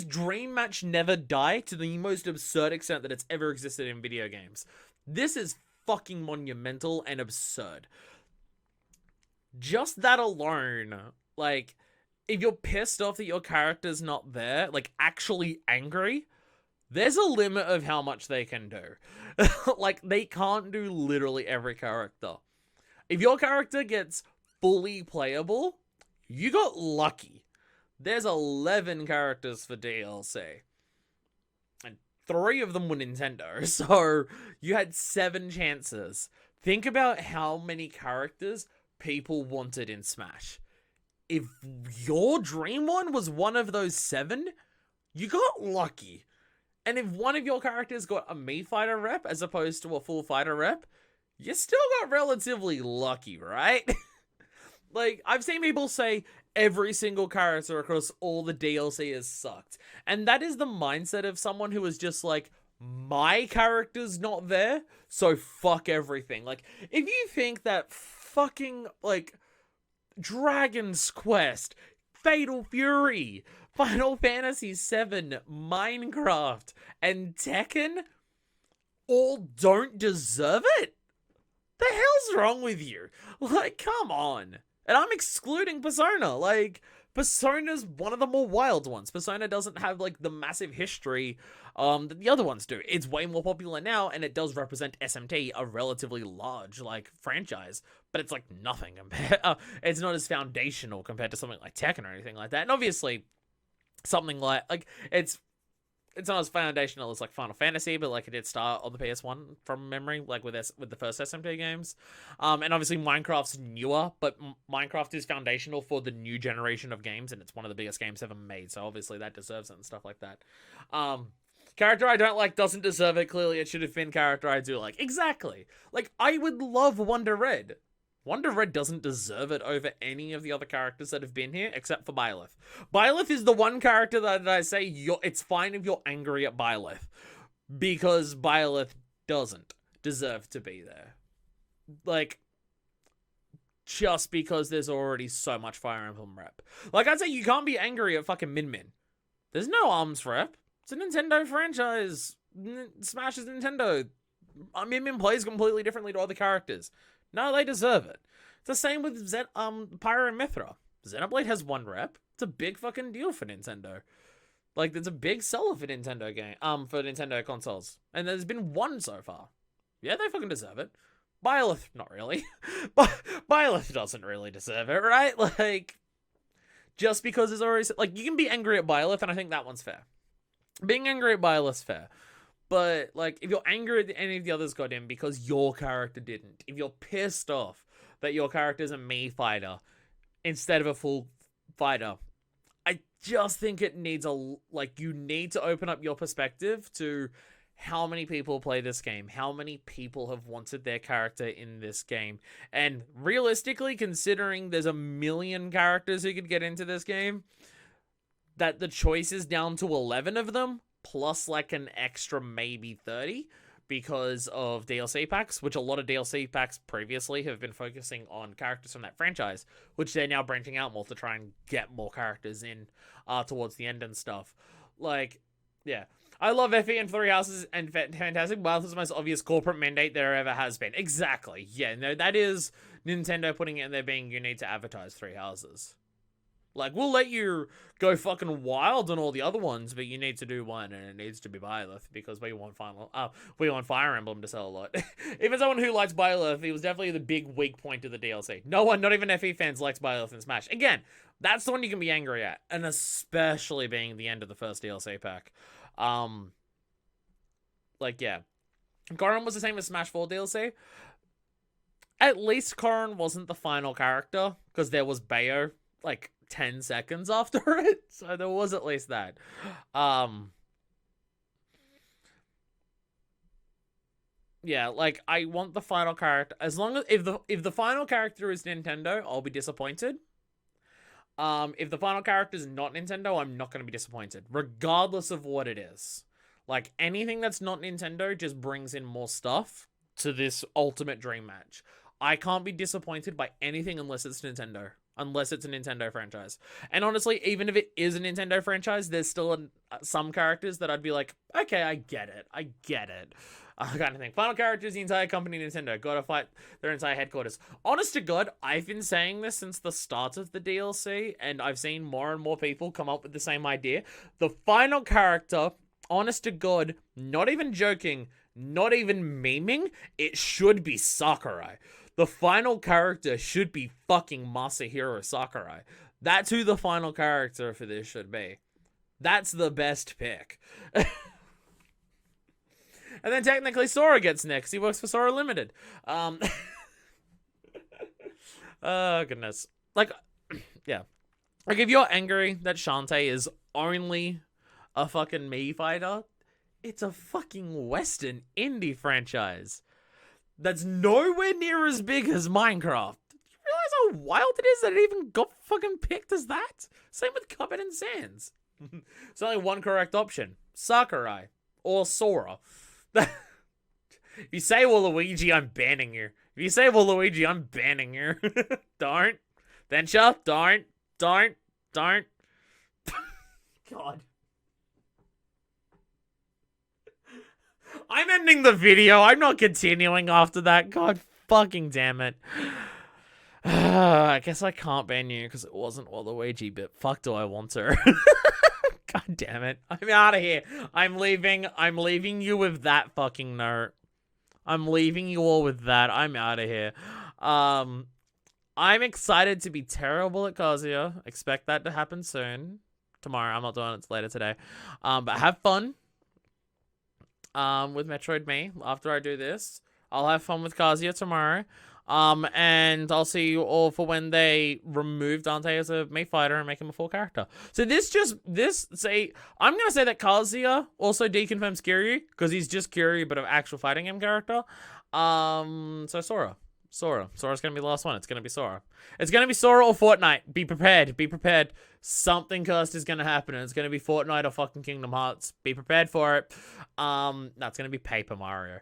Dream Match Never Die to the most absurd extent that it's ever existed in video games. This is fucking monumental and absurd. Just that alone, like, if you're pissed off that your character's not there, like, actually angry, there's a limit of how much they can do. Like, they can't do literally every character. If your character gets fully playable, you got lucky. There's 11 characters for DLC. And 3 of them were Nintendo, so you had 7 chances. Think about how many characters people wanted in Smash. If your dream one was one of those 7, you got lucky. And if one of your characters got a Mii fighter rep as opposed to a full fighter rep, you still got relatively lucky, right? Like, I've seen people say every single character across all the DLC has sucked. And that is the mindset of someone who is just like, my character's not there, so fuck everything. Like, if you think that fucking, like, Dragon's Quest, Fatal Fury, Final Fantasy VII, Minecraft, and Tekken all don't deserve it, the hell's wrong with you? Like, come on. And I'm excluding Persona. Like, Persona's one of the more wild ones. Persona doesn't have, like, the massive history that the other ones do. It's way more popular now, and it does represent SMT, a relatively large, like, franchise. But it's, like, nothing compared... it's not as foundational compared to something like Tekken or anything like that. And obviously, something like it's not as foundational as, like, Final Fantasy, but, like, it did start on the PS1 from memory, like, with the first SMT games. And obviously Minecraft's newer, but Minecraft is foundational for the new generation of games, and it's one of the biggest games ever made, so obviously that deserves it and stuff like that. Character I don't like doesn't deserve it. Clearly it should have been character I do like. Exactly. Like, I would love Wonder Red. Wonder Red doesn't deserve it over any of the other characters that have been here, except for Byleth. Byleth is the one character that I say it's fine if you're angry at Byleth, because Byleth doesn't deserve to be there. Like, just because there's already so much Fire Emblem rep. Like, I'd say you can't be angry at fucking Min Min. There's no ARMS rep. It's a Nintendo franchise. Smash is Nintendo. Min Min plays completely differently to other characters. No, they deserve it. It's the same with Pyro and Mithra. Xenoblade has 1 rep. It's a big fucking deal for Nintendo. Like, it's a big seller for Nintendo for Nintendo consoles. And there's been 1 so far. Yeah, they fucking deserve it. Byleth, not really. Byleth doesn't really deserve it, right? Like, just because it's already... Like, you can be angry at Byleth, and I think that one's fair. Being angry at Byleth's fair. But, like, if you're angry at any of the others got in because your character didn't, if you're pissed off that your character's a Mii fighter instead of a full fighter, I just think it needs you need to open up your perspective to how many people play this game, how many people have wanted their character in this game. And realistically, considering there's a million characters who could get into this game, that the choice is down to 11 of them, plus like an extra maybe 30 because of DLC packs, which a lot of DLC packs previously have been focusing on characters from that franchise, which they're now branching out more to try and get more characters in towards the end and stuff. Like, yeah. I love FE and 3 Houses and Fantastic. Well, this is the most obvious corporate mandate there ever has been. Exactly. Yeah, no, that is Nintendo putting it in there being you need to advertise 3 Houses. Like, we'll let you go fucking wild on all the other ones, but you need to do one, and it needs to be Byleth, because we want Fire Emblem to sell a lot. Even someone who likes Byleth, it was definitely the big weak point of the DLC. No one, not even FE fans, likes Byleth in Smash. Again, that's the one you can be angry at, and especially being the end of the first DLC pack. Like, yeah. Corrin was the same as Smash 4 DLC. At least Corrin wasn't the final character, because there was Bayo, like, 10 seconds after it, so there was at least that. Yeah, like, I want the final character, as long as if the final character is Nintendo, I'll be disappointed. If the final character is not Nintendo, I'm not going to be disappointed, regardless of what it is. Like, anything that's not Nintendo just brings in more stuff to this ultimate dream match. I can't be disappointed by anything unless it's Nintendo. Unless it's a Nintendo franchise. And honestly, even if it is a Nintendo franchise, there's still some characters that I'd be like, okay, I get it. Kind of thing. Final character is the entire company Nintendo. Gotta fight their entire headquarters. Honest to God, I've been saying this since the start of the DLC, and I've seen more and more people come up with the same idea. The final character, honest to God, not even joking, not even memeing, it should be Sakurai. The final character should be fucking Masahiro Sakurai. That's who the final character for this should be. That's the best pick. And then technically Sora gets next. He works for Sora Limited. Oh, goodness. Like, yeah. Like, if you're angry that Shantae is only a fucking Mii fighter, it's a fucking Western indie franchise that's nowhere near as big as Minecraft. Do you realize how wild it is that it even got fucking picked as that? Same with Cuphead and Sans. There's only one correct option. Sakurai. Or Sora. If you say Waluigi, I'm banning you. If you say Waluigi, I'm banning you. Don't. Densha, don't. God. I'm ending the video. I'm not continuing after that. God fucking damn it. I guess I can't ban you because it wasn't Waluigi, but fuck do I want to. God damn it. I'm out of here. I'm leaving you with that fucking note. I'm leaving you all with that. I'm out of here. I'm excited to be terrible at Kazuya. Expect that to happen soon. Tomorrow. I'm not doing it. It's later today. But have fun. With Metroid Me. After I do this, I'll have fun with Kazuya tomorrow. And I'll see you all for when they remove Dante as a Mii fighter and make him a full character. So I'm gonna say that Kazuya also deconfirms Kiryu, because he's just Kiryu, but an actual fighting game character. So Sora's gonna be the last one. It's gonna be Sora. It's gonna be Sora or Fortnite. Be prepared. Something cursed is gonna happen, and it's gonna be Fortnite or fucking Kingdom Hearts. Be prepared for it. No, it's gonna be Paper Mario.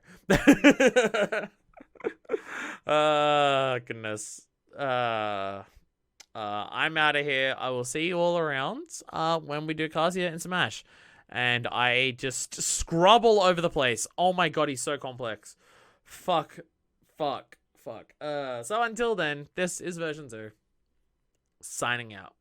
Goodness. I'm out of here. I will see you all around when we do Kazuya in Smash. And I just scrubble over the place. Oh my god, he's so complex. Fuck. So until then, this is version 2. Signing out.